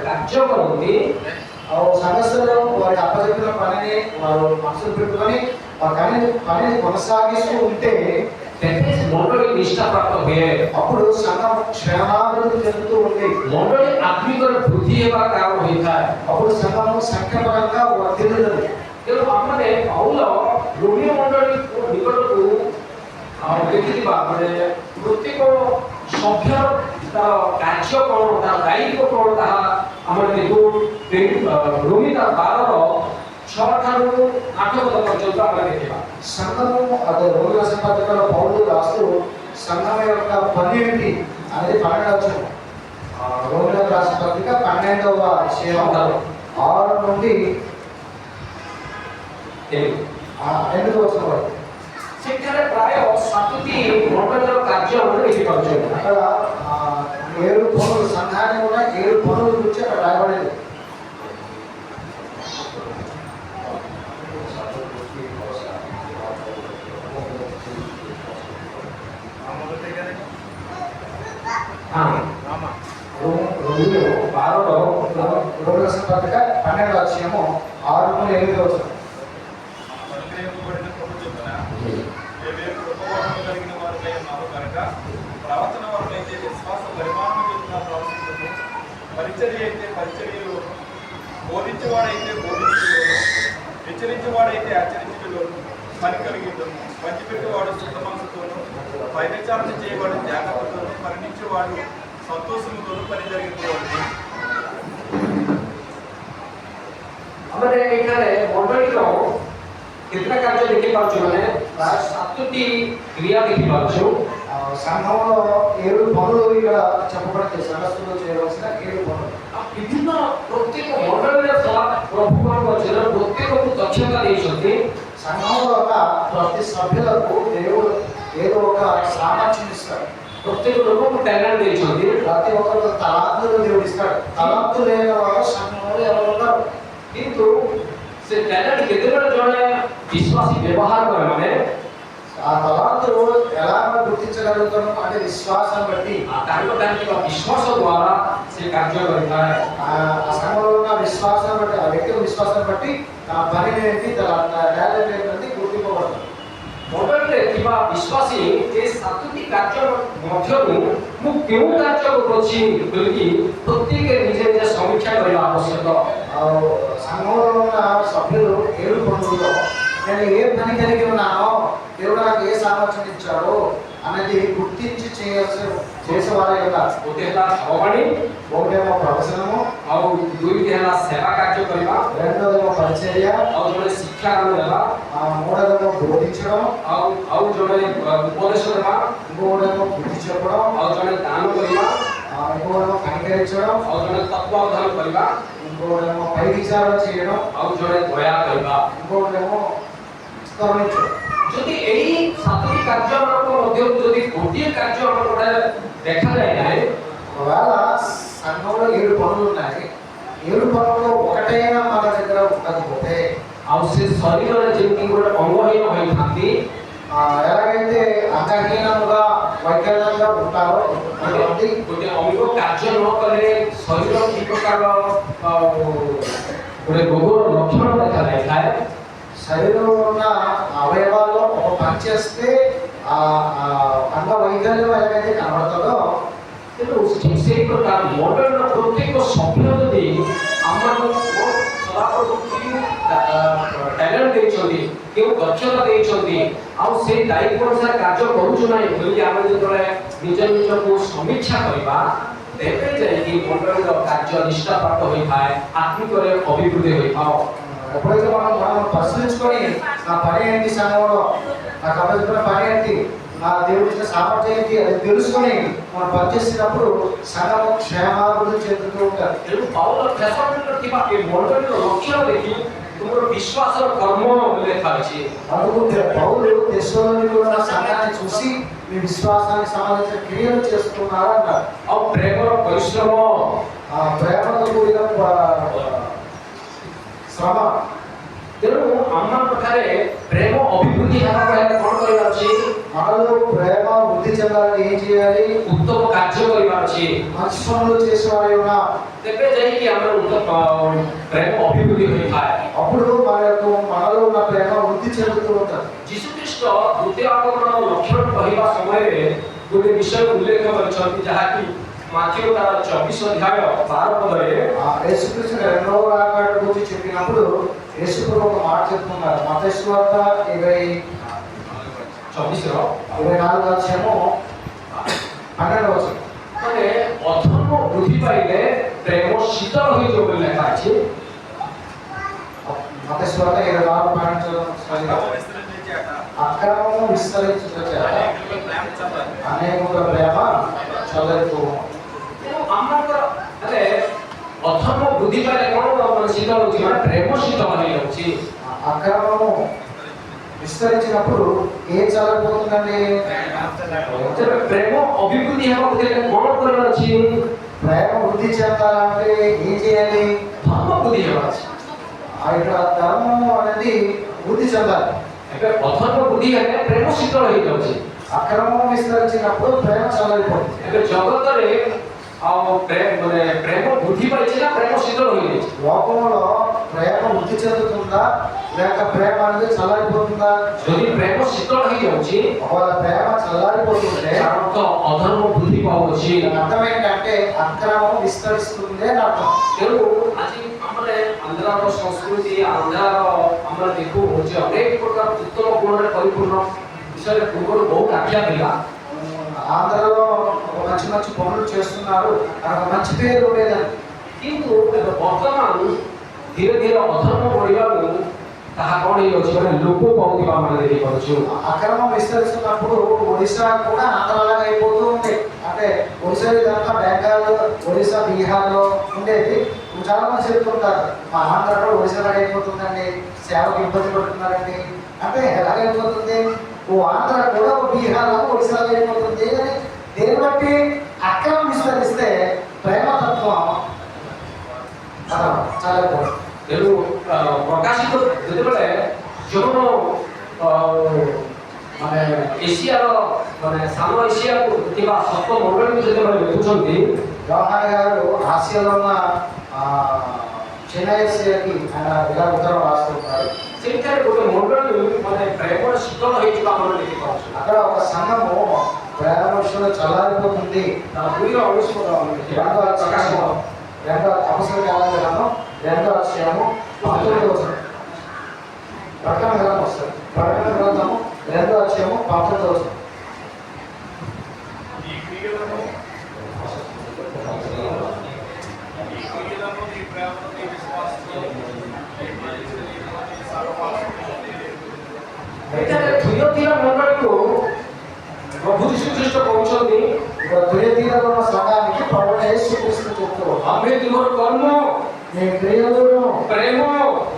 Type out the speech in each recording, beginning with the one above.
କାର୍ଯ୍ୟ କରନ୍ତି ଆଉ సంఘస్థులు వారి అప్పచెప్పిన పనిని వారు మనసులో పెట్టుకొని పనిని కొనసాగిస్తూ ఉంటే మండలి నిష్ఠాప్రాప్త हुए అప్పుడు సంఘం క్షేమాభివృద్ధి చెందుతూ ఉంది. మండలి ఆత్మిక వృద్ధి ହେବା କାରଣ ହୋଇଥାଏ. అప్పుడు సంఘము సంఖ్యాపరంగా వర్ధిల్లుతుంది. ତେଣୁ ଆମମାନେ ପାଉଲ ରୋମୀୟ ମଣ୍ଡଳୀକୁ ନିକଟକୁ ଦେଖିଥିବା ମାନେ ପ୍ରତ୍ୟେକ ସଭ୍ୟର ତାର କାର୍ଯ୍ୟ କ'ଣ ତାର ଦାୟିତ୍ୱ କ'ଣ ତାହା ଆମର ଦେଖୁ ରୋମୀ ତା 12 ଠାରୁ 8 ପଦ ପର୍ଯ୍ୟନ୍ତ ଆମେ ଦେଖିବା. సంఘము అదే రోమిల సంపర్కలో పౌలు రాస్తూ సంఘం యొక్క పని ఏంటి అనేది 12వ వచనం. రోమిల రాసిన పత్రిక 12వ అధ్యాయం 6 నుండి 8వ వచనం వరకు ସେଠାରେ ପ୍ରାୟ 7ଟି ମଣ୍ଡଳୀର କାର୍ଯ୍ୟ ଆମେ ଦେଖିପାରୁଛୁ. అక్కడ 7 పనులు సంఘాన్ని కూడా 7 పనుల గురించి అక్కడ రాయబడింది. రోమిల పత్రిక 12వ అధ్యాయము 6 నుండి 8వ వచనం. ప్రవర్తన వరకైతే విశ్వాస పరిమాణం చెందిన ప్రవర్తనను పరిచర్య అయితే పరిచర్యలు బోధించేవాడైతే బోధించేవాడు హెచ్చరించేవాడైతే హెచ్చరించేవాడు పని కలిగిద్దము పంచిపెట్టేవాడు శుద్ధ మనసుతోనూ వైవిచారణ చేయవాడు జాగ్రత్తతోనూ పరిణించేవాడు సంతోషముతోనూ పని జరిగించేవాడు. ଆମର ଏଠାରେ ମଣ୍ଡଳୀର କେତେଟା କାର୍ଯ୍ୟ ଦେଖିପାରୁଛୁ ମାନେ ପ୍ରାୟ 7ଟି କ୍ରିୟା ଦେଖିପାରୁଛୁ. సంఘంలో 7 పనులు ఇక్కడ చెప్పబడతాయి. సంఘస్థులు చేయవలసిన 7 పనులు. ବିଭିନ୍ନ ପ୍ରତ୍ୟେକ ମଣ୍ଡଳୀର ପ୍ରଭୁଙ୍କ ଅଧୀନ ପ୍ରତ୍ୟେକକୁ ଦକ୍ଷତା ଦେଇଛନ୍ତି. సంఘంలో ఉన్న ప్రతి సభ్యులకు దేవుడు ఏదో ఒక సామర్థ్యం ఇస్తాడు. ପ୍ରତ୍ୟେକ ଲୋକଙ୍କୁ ଟ୍ୟାଲେଣ୍ଟ ଦେଇଛନ୍ତି. ప్రతి ఒక్కరికి తలాంతులు దేవుడు ఇస్తాడు. తలాంతు లేని వారు సంఘంలో ఎవరు ఉన్నారు? କିନ୍ତୁ ସେ ଟ୍ୟାଲେଣ୍ଟ କେତେବେଳେ ଜଣେ ବିଶ୍ୱାସୀ ବ୍ୟବହାର କରେ ମାନେ ఆ తలాంతులు ఎలా గుర్తించగలుగుతాము అంటే విశ్వాసాన్ని బట్టి ତାଙ୍କ ବିଶ୍ୱାସ ଦ୍ୱାରା ସେ କାର୍ଯ୍ୟ କରିଥାଏ. ఆ సంఘంలో ఉన్న విశ్వాసాన్ని బట్టి ఆ వ్యక్తి విశ్వాసాన్ని బట్టి తన పని ఏంటి తన టాలెంట్ ఏంటంటే గుర్తింపబడుతుంది. ମଣ୍ଡଳୀରେ ଥିବା ବିଶ୍ୱାସୀ ଏ 7ଟି କାର୍ଯ୍ୟ ମଧ୍ୟରୁ ମୁଁ କେଉଁ କାର୍ଯ୍ୟ କରୁଛି ବୋଲି ପ୍ରତ୍ୟେକ ନିଜେ ନିଜେ ସମୀକ୍ଷା କରିବା ଆବଶ୍ୟକ. ଆଉ సంఘంలో ఉన్న సభ్యులు 7 పనులలో నేను ఏ పని కలిగి ఉన్నానో దేవుడు నాకు ఏ సామర్థ్యం ఇచ్చాడో అనేది గుర్తించి చేసేవారే కదా. ଗୋଟେ ହେଲା ଭବାଣୀ, ఒకటేమో ప్రవచనము, ଆଉ ଦୁଇଟି ହେଲା ସେବା କାର୍ଯ୍ୟ କରିବା, రెండోదేమో పరిచర్య, ଆଉ ଜଣେ ଶିକ୍ଷାଦାନ ଦେବା, మూడోదేమో బోధించడం, ଆଉ ଜଣେ ଉପଦେଶ ଦେବା, ఇంకోటేమో బుద్ధి చెప్పడం, ଆଉ ଜଣେ ଦାନ କରିବା, ఇంకోటేమో కనికరించడం, ଆଉ ଜଣେ ତତ୍ତ୍ୱାବଧାନ କରିବା, ఇంకోటేమో పై విచారణ చేయడం, ଆଉ ଜଣେ ଦୟା କରିବା. ఇంకోటేమో కరుణించడం. ଯଦି ଏଇ 7ଟି କାର୍ଯ୍ୟମାନଙ୍କ ମଧ୍ୟରୁ ଯଦି ଗୋଟିଏ କାର୍ଯ୍ୟ ଆମ ଗୋଟେ ଦେଖାଯାଏ ନାହିଁ, ఒకవేళ సంఘంలో 7 పనులు ఉన్నాయి, 7 పనుల్లో ఒకటైనా మన దగ్గర ఉండకపోతే ଆଉ ସେ ଶରୀରରେ ଯେମିତି ଗୋଟେ ଅଙ୍ଗହୀନ ହୋଇଥାନ୍ତି, ఎలాగైతే అంగహీనముగా వైకల్యంగా ఉంటారో ଗୋଟେ ଅଙ୍ଗ କାର୍ଯ୍ୟ ନ କଲେ ଶରୀର କି ପ୍ରକାର ଗୋଟେ ରୋଗର ଲକ୍ଷଣ ଦେଖାଯାଇଥାଏ. శరీరంలో ఉన్న అవయవాల్లో ఒక పని చేస్తే ఆ అంగ వైకల్యం ఎలాగైతే కనబడుతుందో କିନ୍ତୁ ଠିକ୍ ସେଇ ପ୍ରକାର ମଣ୍ଡଳୀର ପ୍ରତ୍ୟେକ ସଭ୍ୟ ଯଦି ଆମମାନଙ୍କୁ ସଦାପ୍ରଭୁ କେଉଁ ଟ୍ୟାଲେଣ୍ଟ ଦେଇଛନ୍ତି, କେଉଁ ଦକ୍ଷତା ଦେଇଛନ୍ତି, ଆଉ ସେଇ ଦାୟିତ୍ୱ ଅନୁସାରେ କାର୍ଯ୍ୟ କରୁଛୁ ନାହିଁ ବୋଲି ଆମେ ଯେତେବେଳେ ନିଜ ନିଜକୁ ସମୀକ୍ଷା କରିବା, ତେବେ ଯାଇକି ମଣ୍ଡଳୀର କାର୍ଯ୍ୟ ନିଷ୍ଠାପ୍ରାପ୍ତ ହୋଇଥାଏ, ଆତ୍ମିକରେ ଅଭିବୃଦ୍ଧି ହୋଇଥାଉ. ఎప్పుడైతే మనం పరిశీలించుకొని నా పని ఏంటి, సంఘంలో నాకు అప్పచెప్పిన పని ఏంటి, నా దేవుడి ఇచ్చిన సామర్థ్యం ఏంటి అది తెలుసుకొని మనం పనిచేసినప్పుడు సంఘము క్షేమాభివృద్ధి చెందుతూ ఉంటారు. ତେଣୁ ପାଉଲ ଥେସଲୋନିକେରେ ଥିବା ଏ ମଣ୍ଡଳୀର ଲକ୍ଷଣ ଦେଖି ତୁମର ବିଶ୍ୱାସର କର୍ମ ଲେଖା ଅଛି. అందుకు పౌలు తెస్సలోనికలో ఉన్న సంఘాన్ని చూసి మీ విశ్వాసానికి సంబంధించిన క్రియలు చేస్తున్నారు అన్నారు. ଆଉ ପ୍ରେମର ପରିଶ୍ରମ, ప్రేమతో కూడిన శ్రమ. ତେଣୁ ଆମମାନଙ୍କଠାରେ ପ୍ରେମ ଅଭିବୃଦ୍ଧି ହେବାକୁ ହେଲେ କ'ଣ କରିବାର ଅଛି? మనలో ప్రేమ వృద్ధి చెందాలని ఏం చేయాలి? ఉత్తమ କାର୍ଯ୍ୟ କରିବାର ଅଛି. మంచి పనులు చేసేవారు ତେବେ ଯାଇକି ଆମର ପ୍ରେମ ଅଭିବୃଦ୍ଧି ହୋଇଥାଏ। అప్పుడు మనలో ఉన్న ప్రేమ వృద్ధి చెందుతూ ఉంటుంది. ଯୀଶୁଖ୍ରୀଷ୍ଟ ଦ୍ୱିତୀୟ ଆଗମନର ଲକ୍ଷଣ କହିବା ସମୟରେ ଗୋଟେ ବିଷୟ ଉଲ୍ଲେଖ କରିଛନ୍ତି, ଯାହାକି ମାଥିଉ ତାର 24 ଅଧ୍ୟାୟ 12 ପଦରେ యేసుక్రీస్తు రెండవ రాకడ గురించి చెప్పినప్పుడు యేసు ప్రభు ఒక మాట చెప్తున్నారు. మత్తయి సువార్త 24వ అధ్యాయము 12వ వచనం. ମାନେ ଅଧର୍ମ ବୃଦ୍ଧି ପାଇଲେ ପ୍ରେମ ଶୀତଳ ହୋଇଯିବ ବୋଲି ଲେଖା ଅଛି। మత్తయి సువార్త 26వ అక్రమం విస్తరించేట అక్రమము విస్తరించుట అనేకుల ప్రేమ చల్లారి. అనేకుల ప్రేమ చల్లరిపోవును. ଆମର ମାନେ ଅଧର୍ମ ବୃଦ୍ଧି ପାଇଲେ କଣ ମାନେ ଶୀତଳ ହେଉଛି, ମାନେ ପ୍ରେମ ଶୀତଳ ହେଇଯାଉଛି। అక్రమము విస్తరించినప్పుడు ఏం చల్లరిపోతుందండి? ତେବେ ପ୍ରେମ ଅଭିବୃଦ୍ଧି ହେବାକୁ ହେଲେ କଣ କରିବାର ଅଛି? ప్రేమ వృద్ధి చెందాలంటే ఏం చేయాలి? ଧର୍ମ ବୃଦ୍ଧି ହେବାର ଅଛି। ఆ యొక్క ధర్మము అనేది వృద్ధి చెందాలి. ଏବେ ଅଧର୍ମ ବୃଦ୍ଧି ହେଲେ ପ୍ରେମ ଶୀତଳ ହେଇଯାଉଛି। అక్రమం విస్తరించినప్పుడు ప్రేమ చల్లరిపోతుంది. ଏବେ జగତରେ ଆଉ ପ୍ରେମ ବୃଦ୍ଧି ପାଇଛି ନା ପ୍ରେମ ଶୀତଳ ହୋଇଯାଇଛି? లోకంలో ప్రేమ వృద్ధి చెందుతుందా లేక ప్రేమ అనేది చల్లారిపోతుందా? ଯଦି ପ୍ରେମ ଶୀତଳ ହେଇଯାଉଛି ఒకవేళ ప్రేమ చల్లారిపోతుంటే ତ ଅଧର୍ମ ବୃଦ୍ଧି ପାଉଅଛି। దాని అర్థం ఏంటంటే అక్రమం విస్తరిస్తుంది అని అర్థం. ତେଣୁ ଆଜି ଆମର ଆନ୍ଧ୍ରାର ସଂସ୍କୃତି ଆନ୍ଧ୍ରାର ଆମର ଦେଖୁ ଯେ ଅନେକ ପ୍ରକାର ଉତ୍ତମ ଗୁଣରେ ପରିପୂର୍ଣ୍ଣ ବିଷୟରେ ପୂର୍ବରୁ ବହୁତ ଆଖ୍ୟା ଥିଲା। ఆంధ్రలో మంచి మంచి పనులు చేస్తున్నారు, ఒక మంచి పేరు ఉండేదని. କିନ୍ତୁ ଏବେ ବର୍ତ୍ତମାନ ଧୀରେ ଧୀରେ ଅଧର୍ମ ବଢ଼ିବାକୁ ତାହା କ'ଣ ହେଇଯାଉଛି, ମାନେ ଲୋପ ପାଉଥିବା ଆମେ ଦେଖିପାରୁଛୁ। అక్రమం విస్తరిస్తున్నప్పుడు ఒడిశా కూడా ఆంధ్రలాగా అయిపోతూ ఉంది. అంటే ఒడిశా ఇదంతా బెంగాల్, ఒడిశా, బీహార్లో ఉండేది. చాలా మంది చెప్తుంటారు మా ఆంధ్ర కూడా ఒడిశాలాగా అయిపోతుందండి, సేవకు ఇబ్బంది పడుతున్నారండి. అంటే ఎలాగైపోతుంది? ఓ ఆంధ్ర కూడా ఓ బీహార్ ఒడిశాలాగా అయిపోతుంది అని దేని బట్టి? అక్రమం విస్తరిస్తే ప్రేమతత్వం చాలా ତେଣୁ ପ୍ରକାଶିତ ଯେତେବେଳେ ଯେଉଁ ମାନେ ଏସିଆର ମାନେ ସାନ ଏସିଆକୁ ଥିବା ସପ୍ତ ମଣ୍ଡଳୀକୁ ଯେତେବେଳେ ଲେଖୁଛନ୍ତି, యోహాన్ గారు ఆసియాలో ఉన్న చెన్నై ఏసియాకి ఆయన ఇలా ఉత్తరం రాస్తుంటారు. ସେଇଠାରେ ଗୋଟେ ମଣ୍ଡଳୀ ମାନେ ପ୍ରେମର ଶୀତଳ ହେଇଯିବା ଆମେ ଦେଖିପାରୁଛୁ। అక్కడ ఒక సంఘము ప్రేమ విషయంలో చల్లారిపోతుంది. ତା ଦୁଇର ଅନୁଷ୍ପଦ ପ୍ରକାଶ రెండో అపొస్తలుల గ్రంథం 2వ అధ్యాయము 19వ వచనం. ప్రకటన గ్రంథం వస్తుంది. ప్రకటన గ్రంథము 2వ అధ్యాయము 19వ వచనం. ఈ క్రియలను నీ ప్రేమను నీ విశ్వాసంతో ଏଠାରେ ଥୁୟତିରା ମଣ୍ଡଳୀକୁ ପ୍ରଭୁ ଯୀଶୁଖ୍ରୀଷ୍ଟ କହୁଛନ୍ତି, తుయతీరలో ఉన్న సంఘానికి ప్రభువైన యేసుక్రీస్తు చెప్తూ ଆମେ ତୁମର କର୍ମ, నీ క్రియలను, ପ୍ରେమ,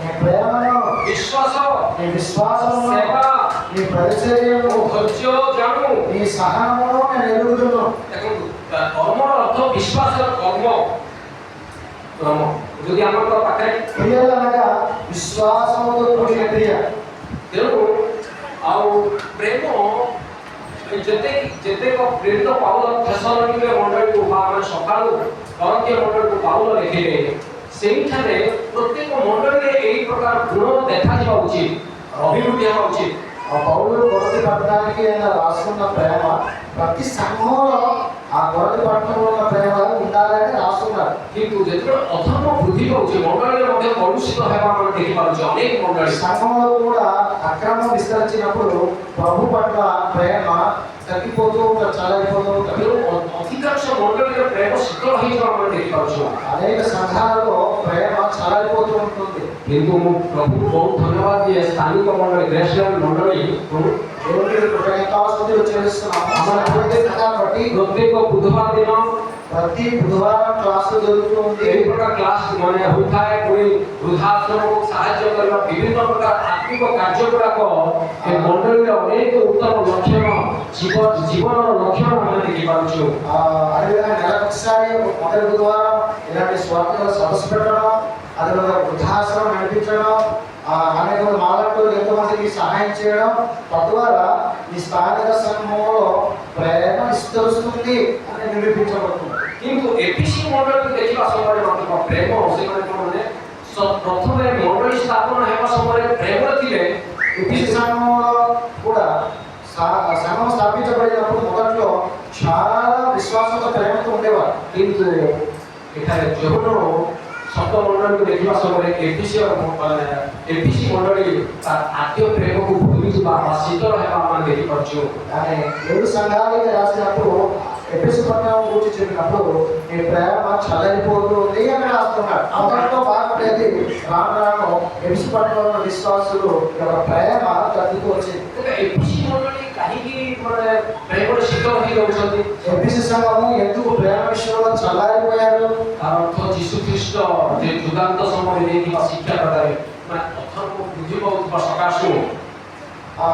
నీ ప్రేమను, ବିଶ୍ୱାସ, నీ విశ్వాసమును, ସେବା, నీ పరిచర్యను, ଧୈର୍ଯ୍ୟ ଜାଣୁ। నీ సహనమును నేను ఎరుగుదును. ଦେଖନ୍ତୁ କର୍ମର ଅର୍ଥ ବିଶ୍ୱାସର କର୍ମ। ଯଦି ଆମର ପାଖରେ క్రియలు అనగా విశ్వాసముతో కూడిన క్రియ. ତେଣୁ ଆଉ ପ୍ରେମ ଯେତେକ ପ୍ରେରିତ ପାଉଲ ଥେସଲୋନିକେ ମଣ୍ଡଳୀକୁ ବା ଆମେ ସକାଳୁ କରନ୍ତୀୟ ମଣ୍ଡଳୀକୁ ପାଉଲ ଲେଖିଲେ, ସେଇଠାରେ ପ୍ରତ୍ୟେକ ମଣ୍ଡଳୀରେ ଏହି ପ୍ରକାର ଗୁଣ ଦେଖାଯିବା ଉଚିତ, ଅଭିବୃଦ୍ଧି ହେବା ଉଚିତ। ఆ పౌలు కొరతి పట్టణానికి ఆయన రాసుకున్న ప్రేమ ప్రతి సంఘంలో ఆ కొరతి పట్టణంలో ఉన్న ప్రేమ ఉండాలని రాస్తున్నారు. କିନ୍ତୁ ଯେତେବେଳେ ଅଧର୍ମ ବୃଦ୍ଧି ପାଉଛି ମଣ୍ଡଳୀରେ ମଧ୍ୟ କଳୁଷିତ ହେବା ଆମେ ଦେଖିପାରୁଛୁ। ଅନେକ ମଣ୍ଡଳୀ సంఘంలో కూడా అక్రమం విస్తరించినప్పుడు ప్రభు పట్ల ప్రేమ తగ్గిపోతూ చల్లైపోతూ ఉంటుంది. ଅଧିକାଂଶ ମଣ୍ଡଳୀରେ ପ୍ରେମ ଶୀତଳ ହେଇଯିବା ଆମେ ଦେଖିପାରୁଛୁ। అనేక సంఘాలలో ప్రేమ చల్లైపోతూ ఉంటుంది. କିନ୍ତୁ ମୁଁ ପ୍ରଭୁକୁ ବହୁତ ଧନ୍ୟବାଦ ଦିଏ, ସ୍ଥାନିକ ମଣ୍ଡଳୀ ଗ୍ରେସଲ୍ୟାଣ୍ଡ ମଣ୍ଡଳୀ దేవునికి కృతజ్ఞతాస్తుతులు చెల్లిస్తున్నాము. మన ప్రతి సంఘాన్ని బట్టి ପ୍ରତ୍ୟେକ ବୁଧବାର ଦିନ ప్రతి బుధవారం క్లాసులు జరుగుతుంది. ଏହି ପ୍ରକାର କ୍ଲାସ ମାନେ ହୋଇଥାଏ। ପୁଣି ବୃଦ୍ଧାଶ୍ରମକୁ ସାହାଯ୍ୟ କରିବା ବିଭିନ୍ନ ପ୍ରକାର ଆତ୍ମିକ କାର୍ଯ୍ୟ ଗୁଡ଼ାକ ଏ ମଣ୍ଡଳୀରେ ଅନେକ ଉତ୍ତମ ଲକ୍ଷଣ ଜୀବନର ଲକ୍ଷଣ ଆମେ ଦେଖିପାରୁଛୁ। అదేవిధంగా నెలకు ఒకసారి మొదటి బుధవారం ఇలాంటి స్వార్థ సదస్సు పెట్టడం, అదేవిధంగా వృద్ధాశ్రమం నడిపించడం, అనేక మాలకు ఎంతో మందికి సహాయం చేయడం తద్వారా ఈ స్థానిక సంఘంలో ప్రేమ విస్తరిస్తుంది అని నిరూపించబడుతుంది. କିନ୍ତୁ ଏଫିସି ମଣ୍ଡଳୀକୁ ଦେଖିବା ସମୟରେ ମାତ୍ର ପ୍ରେମ ସେମାନେ କ'ଣ ମାନେ ପ୍ରଥମେ ମଣ୍ଡଳୀ ସ୍ଥାପନ ହେବା ସମୟରେ ପ୍ରେମରେ ଥିଲେ। ఎఫెసు సంఘంలో కూడా సంఘం స్థాపించబడినప్పుడు మొదట్లో చాలా విశ్వాసంతో ప్రేమతో ఉండేవారు. କିନ୍ତୁ ଏଠାରେ ଯୌବନ ଶବ୍ଦ ମଣ୍ଡଳୀକୁ ଦେଖିବା ସମୟରେ ଏଫିସି ମଣ୍ଡଳୀ ତା ଆଦ୍ୟ ପ୍ରେମକୁ ଭୁଲିଯିବା ବା ଶୀତଳ ହେବା ଆମେ ଦେଖିପାରୁଛୁ। కానీ 7 సంఘాలకి రాసినప్పుడు ఎఫెసు పట్టణం గురించి చెప్పినప్పుడు ఈ ప్రేమ చల్లరిపోతుంది అని రాస్తున్నాడు. మొదట్లో బాగుండేది, రాను రాను ఎఫెసు పట్టణంలో విశ్వాసులు యొక్క ప్రేమ తగ్గుతూ వచ్చింది. ଏଫିସି ମଣ୍ଡଳୀ କାହିଁକି ମାନେ ପ୍ରେମରେ ଶୀତଳ ହେଇଯାଉଛନ୍ତି? ఎఫెసు సంఘము ఎందుకు ప్రేమ విషయంలో చల్లారిపోయారు? ତାର ଅର୍ଥ ଯୀଶୁ ଖ୍ରୀଷ୍ଟ ଯେ ଯୁଗାନ୍ତ ସମୟରେ ଦେଇଥିବା ଶିକ୍ଷା ପ୍ରଦାନ ମାନେ ଅଥରକୁ ବୃଦ୍ଧି ପାଉଥିବା ସକାଶୁ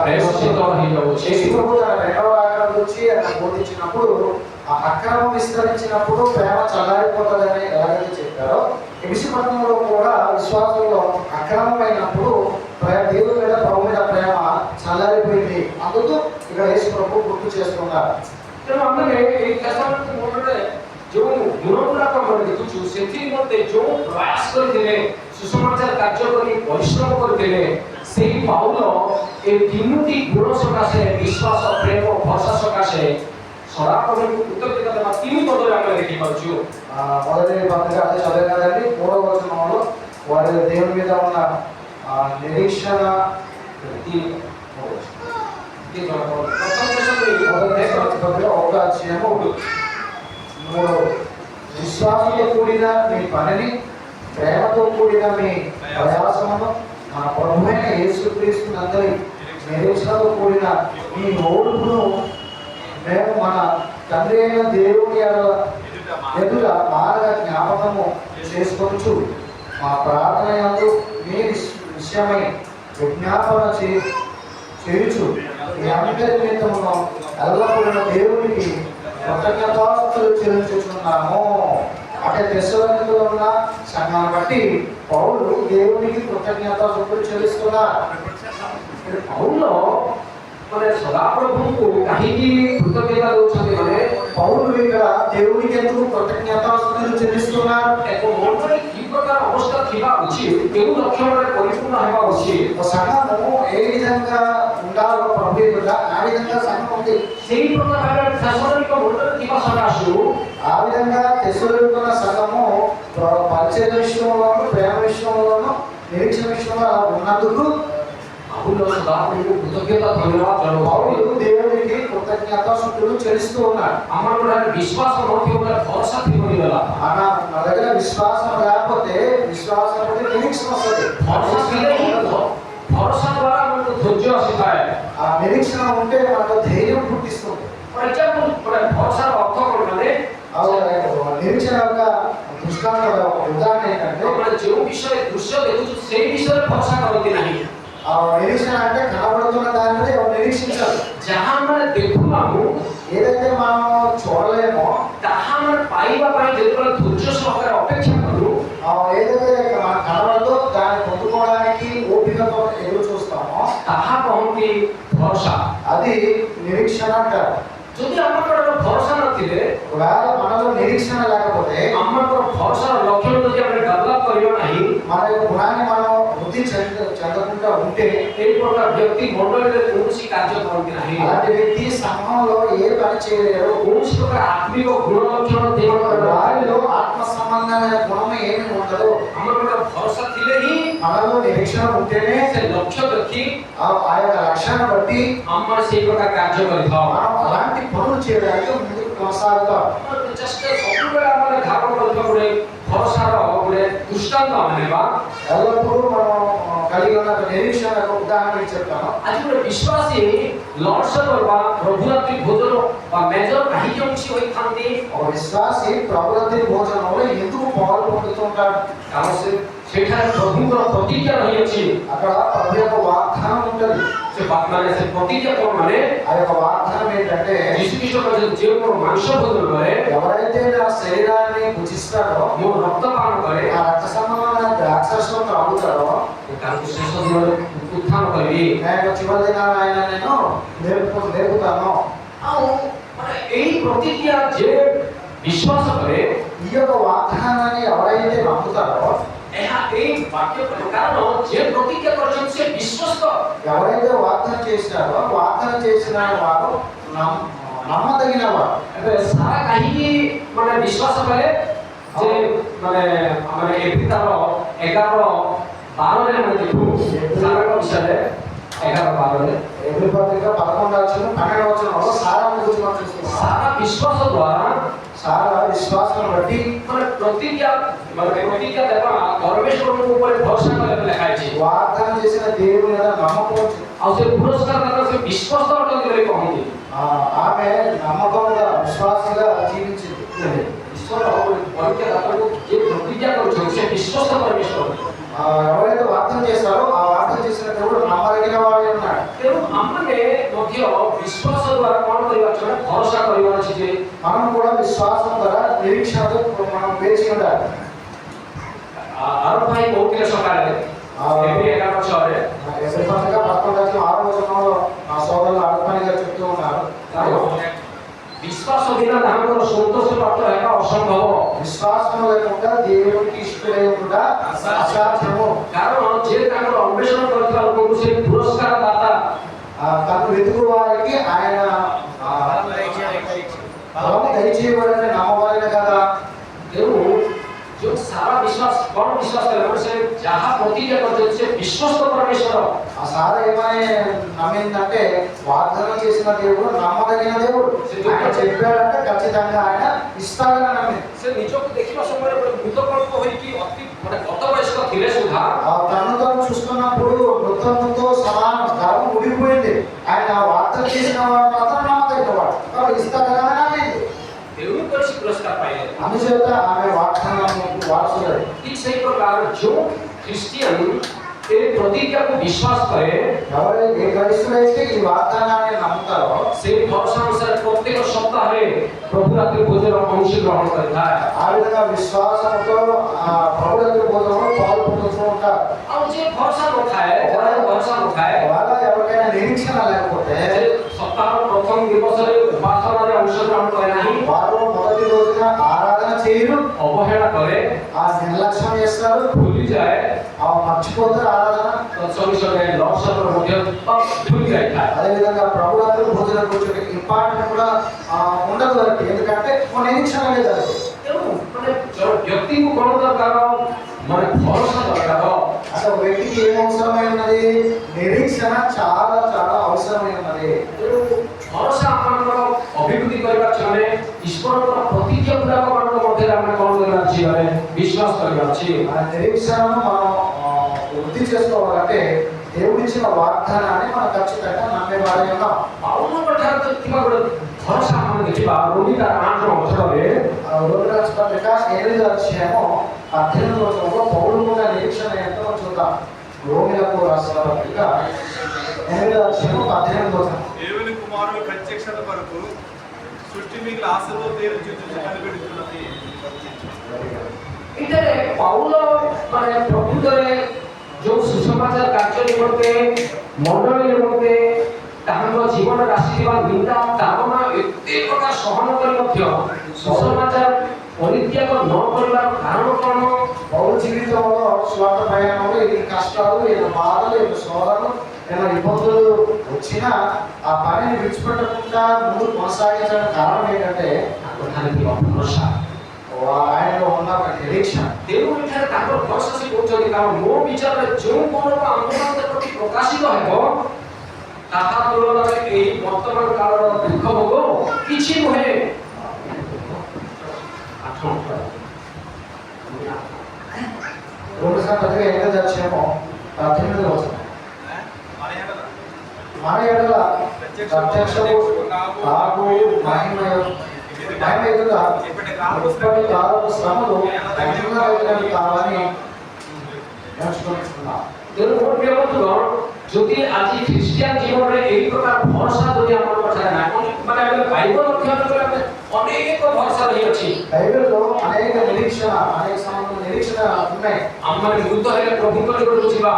ప్రేమ శీତଳ ହେଇଯାଉଛି। యేసు ప్రభు తన రెండవ ఆజ్ఞ గురించి ఆయన బోధించినప్పుడు ఆ అక్రమం విస్తరించినప్పుడు ప్రేమ చల్లారిపోతుందని ఎలాగైతే చెప్పారో, ఎఫెసు పట్టణంలో కూడా విశ్వాసంలో అక్రమమైనప్పుడు దేవుని మీద ప్రభు మీద ప్రేమ చల్లారిపోయింది. అందుకు ఇక్కడ యేసు ప్రభు గుర్తు చేస్తున్నారు. ତେଣୁ ଆମେ ଏଇ ଟେଷ୍ଟାମେଣ୍ଟ ମଣ୍ଡଳରେ ଯେଉଁ ଗୁଣଗୁଡ଼ାକ ଆମେ ଦେଖୁଛୁ ସେଥିମଧ୍ୟରେ ଯେଉଁ ପ୍ରୟାସ କରିଥିଲେ ସୁସମାଚାର କାର୍ଯ୍ୟ କରି ପରିଶ୍ରମ କରିଥିଲେ ସେହି ପାଉଲ ଏ ତିନୋଟି ଗୁଣ ସକାଶେ ବିଶ୍ୱାସ, ପ୍ରେମ, ଭରସା ସକାଶେ ସଦାପ୍ରଭୁଙ୍କୁ କୃତଜ୍ଞତା ଦେବା 3 ପଦରେ ଆମେ ଦେଖିପାରୁଛୁ। మొదటి పత్రిక అదే చదివే కదండి, 3వ వచనంలో వారి దేవుని మీద ఉన్న నిరీక్షణ ఒక అధ్యాయము 3 విశ్వాసంతో కూడిన మీ పనిని, ప్రేమతో కూడిన మీ ప్రయాసమును మన ప్రభువైన యేసుక్రీస్తునందరి నిరీక్షణతో కూడిన ఈ ఓర్పును మేము మన తండ్రి అయిన దేవుని ఎదుట బాగా జ్ఞాపకము చేసుకొనుచు మా ప్రార్థన యందు మీ విషయమై విజ్ఞాపన చేయుచు మీ అందరి నిమిత్తమును ఎల్లప్పుడూ దేవునికి కృతజ్ఞతాస్తుతులు చెల్లించుచున్నాము. అంటే తెస్సలోనికలో ఉన్న సంఘాన్ని బట్టి పౌలు దేవునికి కృతజ్ఞతాస్తుతులు చెల్లిస్తున్నారు. పౌలు ମାନେ ସଦାପ୍ରଭୁଙ୍କୁ କାହିଁକି କୃତଜ୍ଞତା ଦେଉଛନ୍ତି? ମାନେ పౌలు ఇక్కడ దేవునికి ఎందుకు కృతజ్ఞతాస్తుతులు చెల్లిస్తున్నారు? ଏକ ମନରେ କି ପ୍ରକାର ଅବସ୍ଥା ଥିବା ଉଚିତ, କେଉଁ ଲକ୍ଷଣରେ ପରିପୂର୍ଣ୍ଣ ହେବା ଉଚିତ, సంఘము ఏ విధంగా ఉండాలో ప్రభు ఎదుట ఆ విధంగా సంఘం ఉంది. ସେହି ପ୍ରକାର ଭାବରେ ଶାସନିକ ମଣ୍ଡଳରେ ଥିବା ସକାଶୁ ఆ విధంగా తెస్సలోనికల సంఘము పరిచయ విషయంలోను, ప్రేమ విషయంలోను, నిరీక్షణ విషయంలో ఉన్నందుకు పౌలు సదాప్రభుଙ୍କୁ కృతజ్ఞత ଧନ୍ୟବାଦ ଜଣାଉଛନ୍ତି। పౌలు దేవునికి కృతజ్ఞతాస్తుతులు చెల్లిస్తూ ఉన్నాడు. ଆମର ଗୋଟେ ବିଶ୍ୱାସ ନଥିବ ବୋଲେ ଭରସା ଥିବନି ଗଲା। మన దగ్గర విశ్వాసం లేకపోతే విశ్వాసం అంటే నిరీక్షణ వస్తుంది. ଭରସା ଥିଲେ ହିଁ ଭରସା ଦ୍ୱାରା ଆମକୁ ଧୈର୍ଯ୍ୟ ଆସିଥାଏ। ఆ నిరీక్షణ ఉంటే మనకు ధైర్యం పుట్టిస్తుంది. ଫର ଏକ୍ସାମ୍ପଲ ଗୋଟେ ଭରସାର ଅର୍ଥ କ'ଣ ମାନେ నిరీక్షణ యొక్క దృష్టాంత ఉదాహరణ ఏంటంటే, આપણે ଯେଉଁ ବିଷୟରେ ଦୃଶ୍ୟ ଦେଖୁଛୁ ସେଇ ବିଷୟରେ ଭରସା କରନ୍ତି ନାହିଁ। నిరీక్షణ అంటే కనబడుతున్న దాని మీద ఎవరు నిరీక్షించాలి. ଯାହା ଆମେ ଦେଖୁନାହୁଁ ఏదైతే మనం చూడలేమో ତାହା ଆମେ ପାଇବା ପାଇଁ ଯେତେବେଳେ ଧୈର୍ଯ୍ୟ ସହକାରେ ଅପେକ୍ଷା କରୁ, ఏదైతే మనం కనబడదో దాన్ని పొందుకోవడానికి ఓపికతో ఎదురు చూస్తామో ତାହା କହନ୍ତି ଭରସା। అది నిరీక్షణ అంటారు. ଯଦି ଆମର ଭରସା ନଥିଲେ, ఒకవేళ మనలో నిరీక్షణ లేకపోతే ଆମର ଭରସାର ଲକ୍ଷଣ ଯଦି ଆମେ ଡେଭଲପ କରିବା ନାହିଁ, మన యొక్క గుణాన్ని మనం వృద్ధి చెందకుండా ఉంటే এই প্রকার ব্যক্তি মণ্ডলীରେ କୌଣସି କାର୍ଯ୍ୟ କରନ୍ତି ନାହିଁ। అలాంటి వ్యక్తి సంఘంలో ఏ పని చేయలేరు. କୌଣସି ପ୍ରକାର ଆତ୍ମିକ ଗୁଣ ଲକ୍ଷଣ వారిలో ఆత్మ సంబంధమైన గుణం ఏమి ఉండదు. ଆମର ଗୋଟେ ଭରସା ଥିଲେ ହିଁ మనలో నిరీక్షణ ఉంటేనే ସେ ଲକ୍ଷ୍ୟ ଦେଖି ఆ యొక్క లక్ష్యాన్ని బట్టి ଆମର ସେଇ ପ୍ରକାର କାର୍ଯ୍ୟ କରିଥାଉ। మనం అలాంటి పనులు చేయడానికి ముందుకు కొనసాగుతాం. ଜଷ୍ଟ ସବୁବେଳେ ଆମେ ଧାରଣ କରୁଥିବା ଗୋଟେ ଭରସାର ଗୋଟେ ଦୃଷ୍ଟାନ୍ତ ଆମେ ନେବା। ఎల్లప్పుడూ మనం కలిగి ఉన్న నిరీక్షణ యొక్క ఉదాహరణ చెప్తాను. ଆଜି ଗୋଟେ ବିଶ୍ୱାସୀ ଲର୍ଡ ସପର ବା ప్రభురాత్రి భోజନ ବା ମେଜର କାହିଁକି ଅଂଶୀ ହୋଇଥାନ୍ତି? ఒక విశ్వాసి ప్రభురాత్రి భోజనంలో ఎందుకు పాలు పొందుతుంటాడు? କାରଣ ସେଠାରେ ପ୍ରଭୁଙ୍କର ପ୍ରତିଜ୍ଞା ରହିଅଛି। అక్కడ ప్రభు యొక్క వాగ్దానం ఉంటుంది. ସେ ମାନେ ସେ ପ୍ରତିଜ୍ଞା କ'ଣ ମାନେ ఆ యొక్క వాగ్దానం ఏంటంటే, ଯୀଶୁଖ୍ରୀଷ୍ଟ କହିଛନ୍ତି ଯେଉଁ ମୋର ମାଂସ ଭୋଜନ କରେ, ఎవరైతే నా శరీరాన్ని భుజిస్తాడో, ମୋ ରକ୍ତ ପାନ କରେ, ఆ రక్త సంబంధమైన ద్రాక్షరసం త్రాగుతాడో, ତାଙ୍କୁ ଶେଷ ଦିନରେ ଉତ୍ଥାନ କରିବି। నేను చివరి దినాన ఆయన నేను లేపుతాను. ଆଉ ମାନେ ଏଇ ପ୍ରତିଜ୍ଞା ଯେ ବିଶ୍ୱାସ କରେ ఈ యొక్క వాగ్దానాన్ని ఎవరైతే నమ్ముతారో ଏହା ଏଇ ବାକ୍ୟ କାରଣ ଯେ ପ୍ରତିଜ୍ଞା କରିଛନ୍ତି ସେ ବିଶ୍ୱସ୍ତ ఎవరైతే వాగ్దానం చేసినారో వాగ్దానం చేసిన వారు నమ్మదగిన వారు ଏବେ ସାରା କାହିଁକି ମାନେ ବିଶ୍ୱାସ କଲେ ଯେ ମାନେ ମାନେ ଏଠି ତାର 11:12ରେ ଆମେ ଦେଖୁ ସାରାଙ୍କ ବିଷୟରେ 11:12ରେ ఎబ్రి పత్రిక 11 వచనం 12 వచనంలో సారా గురించి మనం చూస్తున్నాం. ସାରା ବିଶ୍ୱାସ ଦ୍ୱାରା సారా విశ్వాసం బట్టి ମାନେ ପ୍ରତିଜ୍ଞା ଦେବା ପରମେଶ୍ୱରଙ୍କ ଉପରେ ଭରସା କରିବାକୁ ଲେଖା ହେଇଛି వాగ్దానం చేసిన దేవుని మీద నమ్మకం ఉంది. ଆଉ ସେ ପୁରସ୍କାର ଦାତା ସେ ବିଶ୍ୱସ୍ତ ଅଟନ୍ତି ବୋଲି କହନ୍ତି ఆమె నమ్మకంగా విశ్వాసంగా జీవించింది. ଈଶ୍ୱର ପରୀକ୍ଷା ଦାତାକୁ ଯିଏ ପ୍ରତିଜ୍ଞା କରୁଛନ୍ତି ସେ ବିଶ୍ୱସ୍ତ ପରମେଶ୍ୱର ఎవరైతే వాగ్దానం చేస్తారో ఆ వాగ్దానం చేసిన దేవుడు నమ్మదగిన వాడే ఉన్నాడు. ତେଣୁ ଆମମାନେ ମଧ୍ୟ ବିଶ୍ୱାସ ଦ୍ୱାରା କ'ଣ କରିବା ଅଛି ନା ଭରସା କରିବାର ଅଛି ଯେ మనం కూడా విశ్వాసం ద్వారా నిరీక్షణతో మనం వేచి ఉండాలి. ଆର ଭାଇ କହୁଥିଲେ ସକାଳେ ଏବେ 11:6ରେ ఎబ్రి పత్రిక 11 నా సోదరులు ఆత్మని గారు చెప్తూ ఉన్నారు. ବିଶ୍ୱାସ ବିନା ତାଙ୍କର ସନ୍ତୋଷ ପ୍ରାପ୍ତ ହେବା ଅସମ୍ଭବ విశ్వాసం లేకుండా దేవునికి ఇష్టడై ఉండుట అసాధ్యము. କାରଣ ଯେ ତାଙ୍କର ଅନ୍ୱେଷଣ କରିଥିବା ଲୋକଙ୍କୁ ସେ ପୁରସ୍କାର ଦାତା తను వెతుకు వారికి ఆయన బలము దయచేయబడిన నమ్మబడిన కదా. ତେଣୁ ଯୋଉ ସାରା ବିଶ୍ୱାସ କ'ଣ ବିଶ୍ୱାସ କଲେ ସେ ଯାହା ପ୍ରତିଜ୍ଞା କରିଛନ୍ତି ସେ ବିଶ୍ୱସ୍ତ ପରମେଶ୍ୱର ఆ సార ఏమని నమ్మిందంటే వాగ్దానం చేసిన దేవుడు నమ్మదగిన దేవుడు. ఆయన చెప్పాడంటే ఖచ్చితంగా ఆయన ఇస్తాడని నమ్మింది. ସେ ନିଜକୁ ଦେଖିବା ସମୟରେ ଗୋଟେ ମୃତକଳ୍ପ ହୋଇକି ଅତି ମାନେ ଗତ ବୟସ୍କ ଥିଲେ ସୁଦ୍ଧା తను తను చూసుకున్నప్పుడు మృతంతో సమానం గర్వం ఉడిపోయింది. ఆయన వాగ్దానం చేసిన వాడు మాత్రం నమ్మదగిన వాడు కాబట్టి ఇస్తాడని నమ్మింది. ତେଣୁ କରି ସେ ପୁରସ୍କାର ପାଇଲେ అందుచేత ఆమె వాగ్దానం వారసుడు. ଠିକ ସେଇ ପ୍ରକାର ଯୋଉ ଖ୍ରୀଷ୍ଟିଆନ ଏ ପ୍ରତିଜ୍ଞାକୁ ବିଶ୍ୱାସ କରେ ఎవరైతే ఏ క్రైస్తవులైతే ఈ వాగ్దానాన్ని నమ్ముతారో ସେ ଭରସା ଅନୁସାରେ ପ୍ରତ୍ୟେକ ସପ୍ତାହରେ ପ୍ରଭୁ ରାତ୍ରି ଭୋଜନ ଅଂଶଗ୍ରହଣ କରିଥାଏ ఆ విధంగా విశ్వాసంతో ప్రభుత్వ భోజనంలో పాల్గొంటూ ఉంటారు. ଆଉ ଯିଏ ଭରସା ନଥାଏ ଯାହାର ଭରସା ନଥାଏ వాళ్ళ ఎవరికైనా నిరీక్షణ లేకపోతే ସେ ସପ୍ତାହର ପ୍ରଥମ ଦିବସରେ ଉପାସନାରେ ଅଂଶଗ୍ରହଣ କରେ ନାହିଁ వారు మొదటి రోజున ఆరాధన చేయరు, ଅବହେଳା କରେ ఆ నిర్లక్ష్యం చేస్తారు, ଭୁଲିଯାଏ ఆ మర్చిపోతారు ఆరాధన. ତତ୍ସବିଷୟରେ ଲକ୍ଷ୍ୟ ମଧ୍ୟ ଭୁଲି ଯାଇଥାଏ అదేవిధంగా ప్రభుత్వ భోజనం గురించి ఇంపార్టెంట్ కూడా ఉండదు వారికి, ఎందుకంటే ఒక నిరీక్షణ లేదు వారికి. ତେଣୁ ମାନେ ବ୍ୟକ୍ତିକୁ କ'ଣ ଦରକାର ମାନେ ଭରସା ଦରକାର అంటే ఒక వ్యక్తికి ఏం అవసరమై ఉన్నది? నిరీక్షణ చాలా చాలా అవసరమై ఉన్నది. ତେଣୁ ଭରସା ଆମମାନଙ୍କର ଅଭିବୃଦ୍ଧି କରିବାର ଅଛି ମାନେ ଈଶ୍ୱରଙ୍କର ପ୍ରତିଜ୍ଞା ଗୁଡ଼ାକ ମାନଙ୍କ ମଧ୍ୟରେ ଆମେ କ'ଣ କରିବାର ଅଛି ମାନେ ବିଶ୍ୱାସ କରିବାର ଅଛି మన నిరీక్షణను మనం వృద్ధి చేసుకోవాలంటే దేవుడిచ్చిన వాగ్దానాన్ని మనం ఖచ్చితంగా నమ్మేవాడే ఉన్నాం. ପାଉଲଙ୍କ ଠାରେ ଥିବା ଗୋଟେ ଭରସା ଆମେ ଦେଖିବା ରୋମୀ ତାର 8ର ଅବସରରେ రోమి రాసిన పత్రిక 8వ అధ్యాయము 18వ వచనంలో పౌలు కూడా నిరీక్షణ ఎంతో చూద్దాం. రోమిలకు రాసిన పత్రిక 8వ అధ్యాయము 18వ వచనం. దేవుని కుమారుని ప్రత్యక్షత కొరకు సృష్టి మిగిలిన ఆశలో తేరు చూచి కనిపెడుతున్నది. ଏଠାରେ ପାଉଲ ମାନେ ପ୍ରକୃତରେ ଯୋଉ ସୁସମାଚାର କାର୍ଯ୍ୟ ନିମନ୍ତେ ମଣ୍ଡଳୀ ନିମନ୍ତେ ତାଙ୍କ ଜୀବନରେ ଆସିଥିବା ନିନ୍ଦା ତାଡ଼ନା ଏତେ ପ୍ରକାର ସହନ କରି ମଧ୍ୟ ସୁସମାଚାର ପରିତ୍ୟାଗ ନ କରିବାର କାରଣ କ'ଣ పౌలు జీవితంలో స్వార్థ ప్రయాణంలో ఎన్ని కష్టాలు, ఎన్ని బాధలు, ఎన్ని శోధనలు, ఎన్ని ఇబ్బందులు వచ్చినా ఆ పనిని విడిచిపెట్టకుండా ముందు కొనసాగించడానికి కారణం ఏంటంటే କଥାରେ ଥିବା ଭରସା ఆయనలో ఉన్న ఒక నిరీక్షణ. ତେଣୁ ଏଠାରେ ତାଙ୍କର ଭରସା ସେ କହୁଛନ୍ତି କାରଣ ମୋ ବିଚାରରେ ଯେଉଁ ମନୋଭାବ ଆମ୍ଭମାନଙ୍କ ପ୍ରତି ପ୍ରକାଶିତ ହେବ ତାହା ତୁଳନାରେ ଏହି ବର୍ତ୍ତମାନ କାଳର ଦୁଃଖ ଭୋଗ କିଛି ନୁହେଁ రోమి రాసిన పత్రిక 8వ అధ్యాయము 18వ వచనం. మన ఎడల ప్రత్యక్షము నాకు మహిమ ఎదుట ఇప్పటి కాలపు శ్రమలు తగినవి కావని నేర్చుకుంటున్నాం. ତେଣୁ ମୋର ପ୍ରିୟ ବନ୍ଧୁଗଣ ଯଦି ଆଜି ଖ୍ରୀଷ୍ଟିଆନ ଜୀବନରେ ଏହି ପ୍ରକାର ଭରସା ଯଦି ଆମର ପାଖରେ ନାହିଁ ମାନେ ଆମେ ଆମେ ବାଇବଲ ଅଧ୍ୟୟନ କଲେ ଆମେ ଅନେକ ଭରସା ରହିଅଛି। బైబిల్లో అనేక నిరీక్షణ అనేక సమయంలో నిరీక్షణ ఉన్నాయి. ଆମମାନେ ମୃତ ହେଲେ ପ୍ରଭୁଙ୍କ ନିକଟକୁ ଯିବା,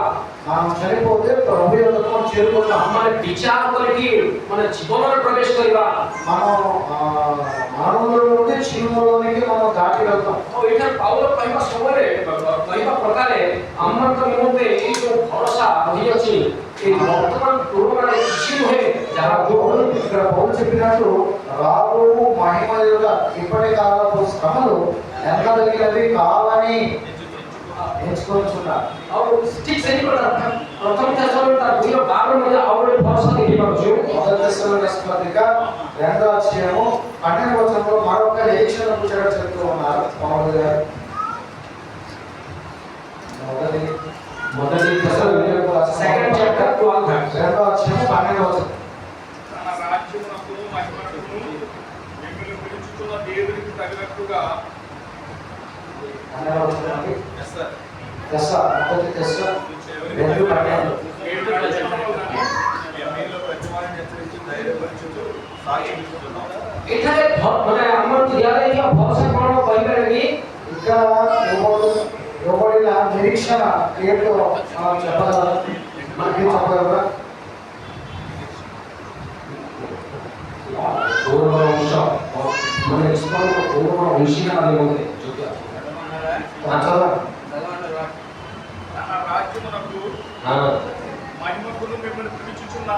మనం చనిపోతే ప్రభు యొద్దకు మనం చేరుకుంటాం. ଆମମାନେ ବିଚାର କରିକି ମାନେ ଜୀବନରେ ପ୍ରବେଶ କରିବା। మనం మానవుల నుండి జీవంలోనికి మనం దాటి వెళ్తాం. ଆଉ ଏଠାରେ ପାଉଲ କହିବା ସମୟରେ କହିବା ପ୍ରକାରେ ଆମମାନଙ୍କ ନିମନ୍ତେ ଏଇ ଯୋଉ ଭରସା ରହିଅଛି ଏ ବର୍ତ୍ତମାନ ପୂର୍ବମାନେ କିଛି ନୁହେଁ ଯାହା ఇక్కడ పౌలు చెప్పినట్టు రాబో మహిమ యొక్క ఇప్పటి కాలపు శ్రమలు ఎన్నదగినవి కావని ఎంచుకోవచ్చున్నారు. ଆଉ ଠିକ ସେଇ ପ୍ରକାର ପ୍ରଥମ ଥେସଲୋନିକ ତା 2:12 ମଧ୍ୟ ଆଉ ଗୋଟେ ଭରସା ଦେଖିପାରୁଛୁ। మొదటి దశలోని పత్రిక 2వ అధ్యాయము 12వ వచనంలో మరొక నిరీక్షణ గురించి చెప్తూ ఉన్నారు పౌలు గారు. మొదటి థెసలోనిక సెకండ్ చాప్టర్ 12 verse 2వ అధ్యాయము 12వ వచనం. తన రాజ్యమునకు మహిమనకును మిమ్మల్ని పిలుచుచున్న దేవునికి తగినట్టుగా 12వ వచనానికి ఎస్ సార్ దశ మొదటి దశ 2:12 మీలో ప్రతివారిని హెచ్చరించి ధైర్యపరచుచు సాక్ష్యం ఇస్తున్నాం। ଏଠାରେ ମାନେ ଆମର ଦିଆଯାଇଥିବା ଭରସା କ'ଣ କହିପାରିବେ କି? ఇక్కడ ఇవ్వబడిన నిరీక్షణ ఏంటో చెప్పగలరా? మనకి చెప్పగలరా? గౌరవ అంశ మన ఇస్లాంలో గౌరవ అంశీగా ఉంది తన రాజ్యమునకు మహిమకును మిమ్మల్ని పిలుచుచున్న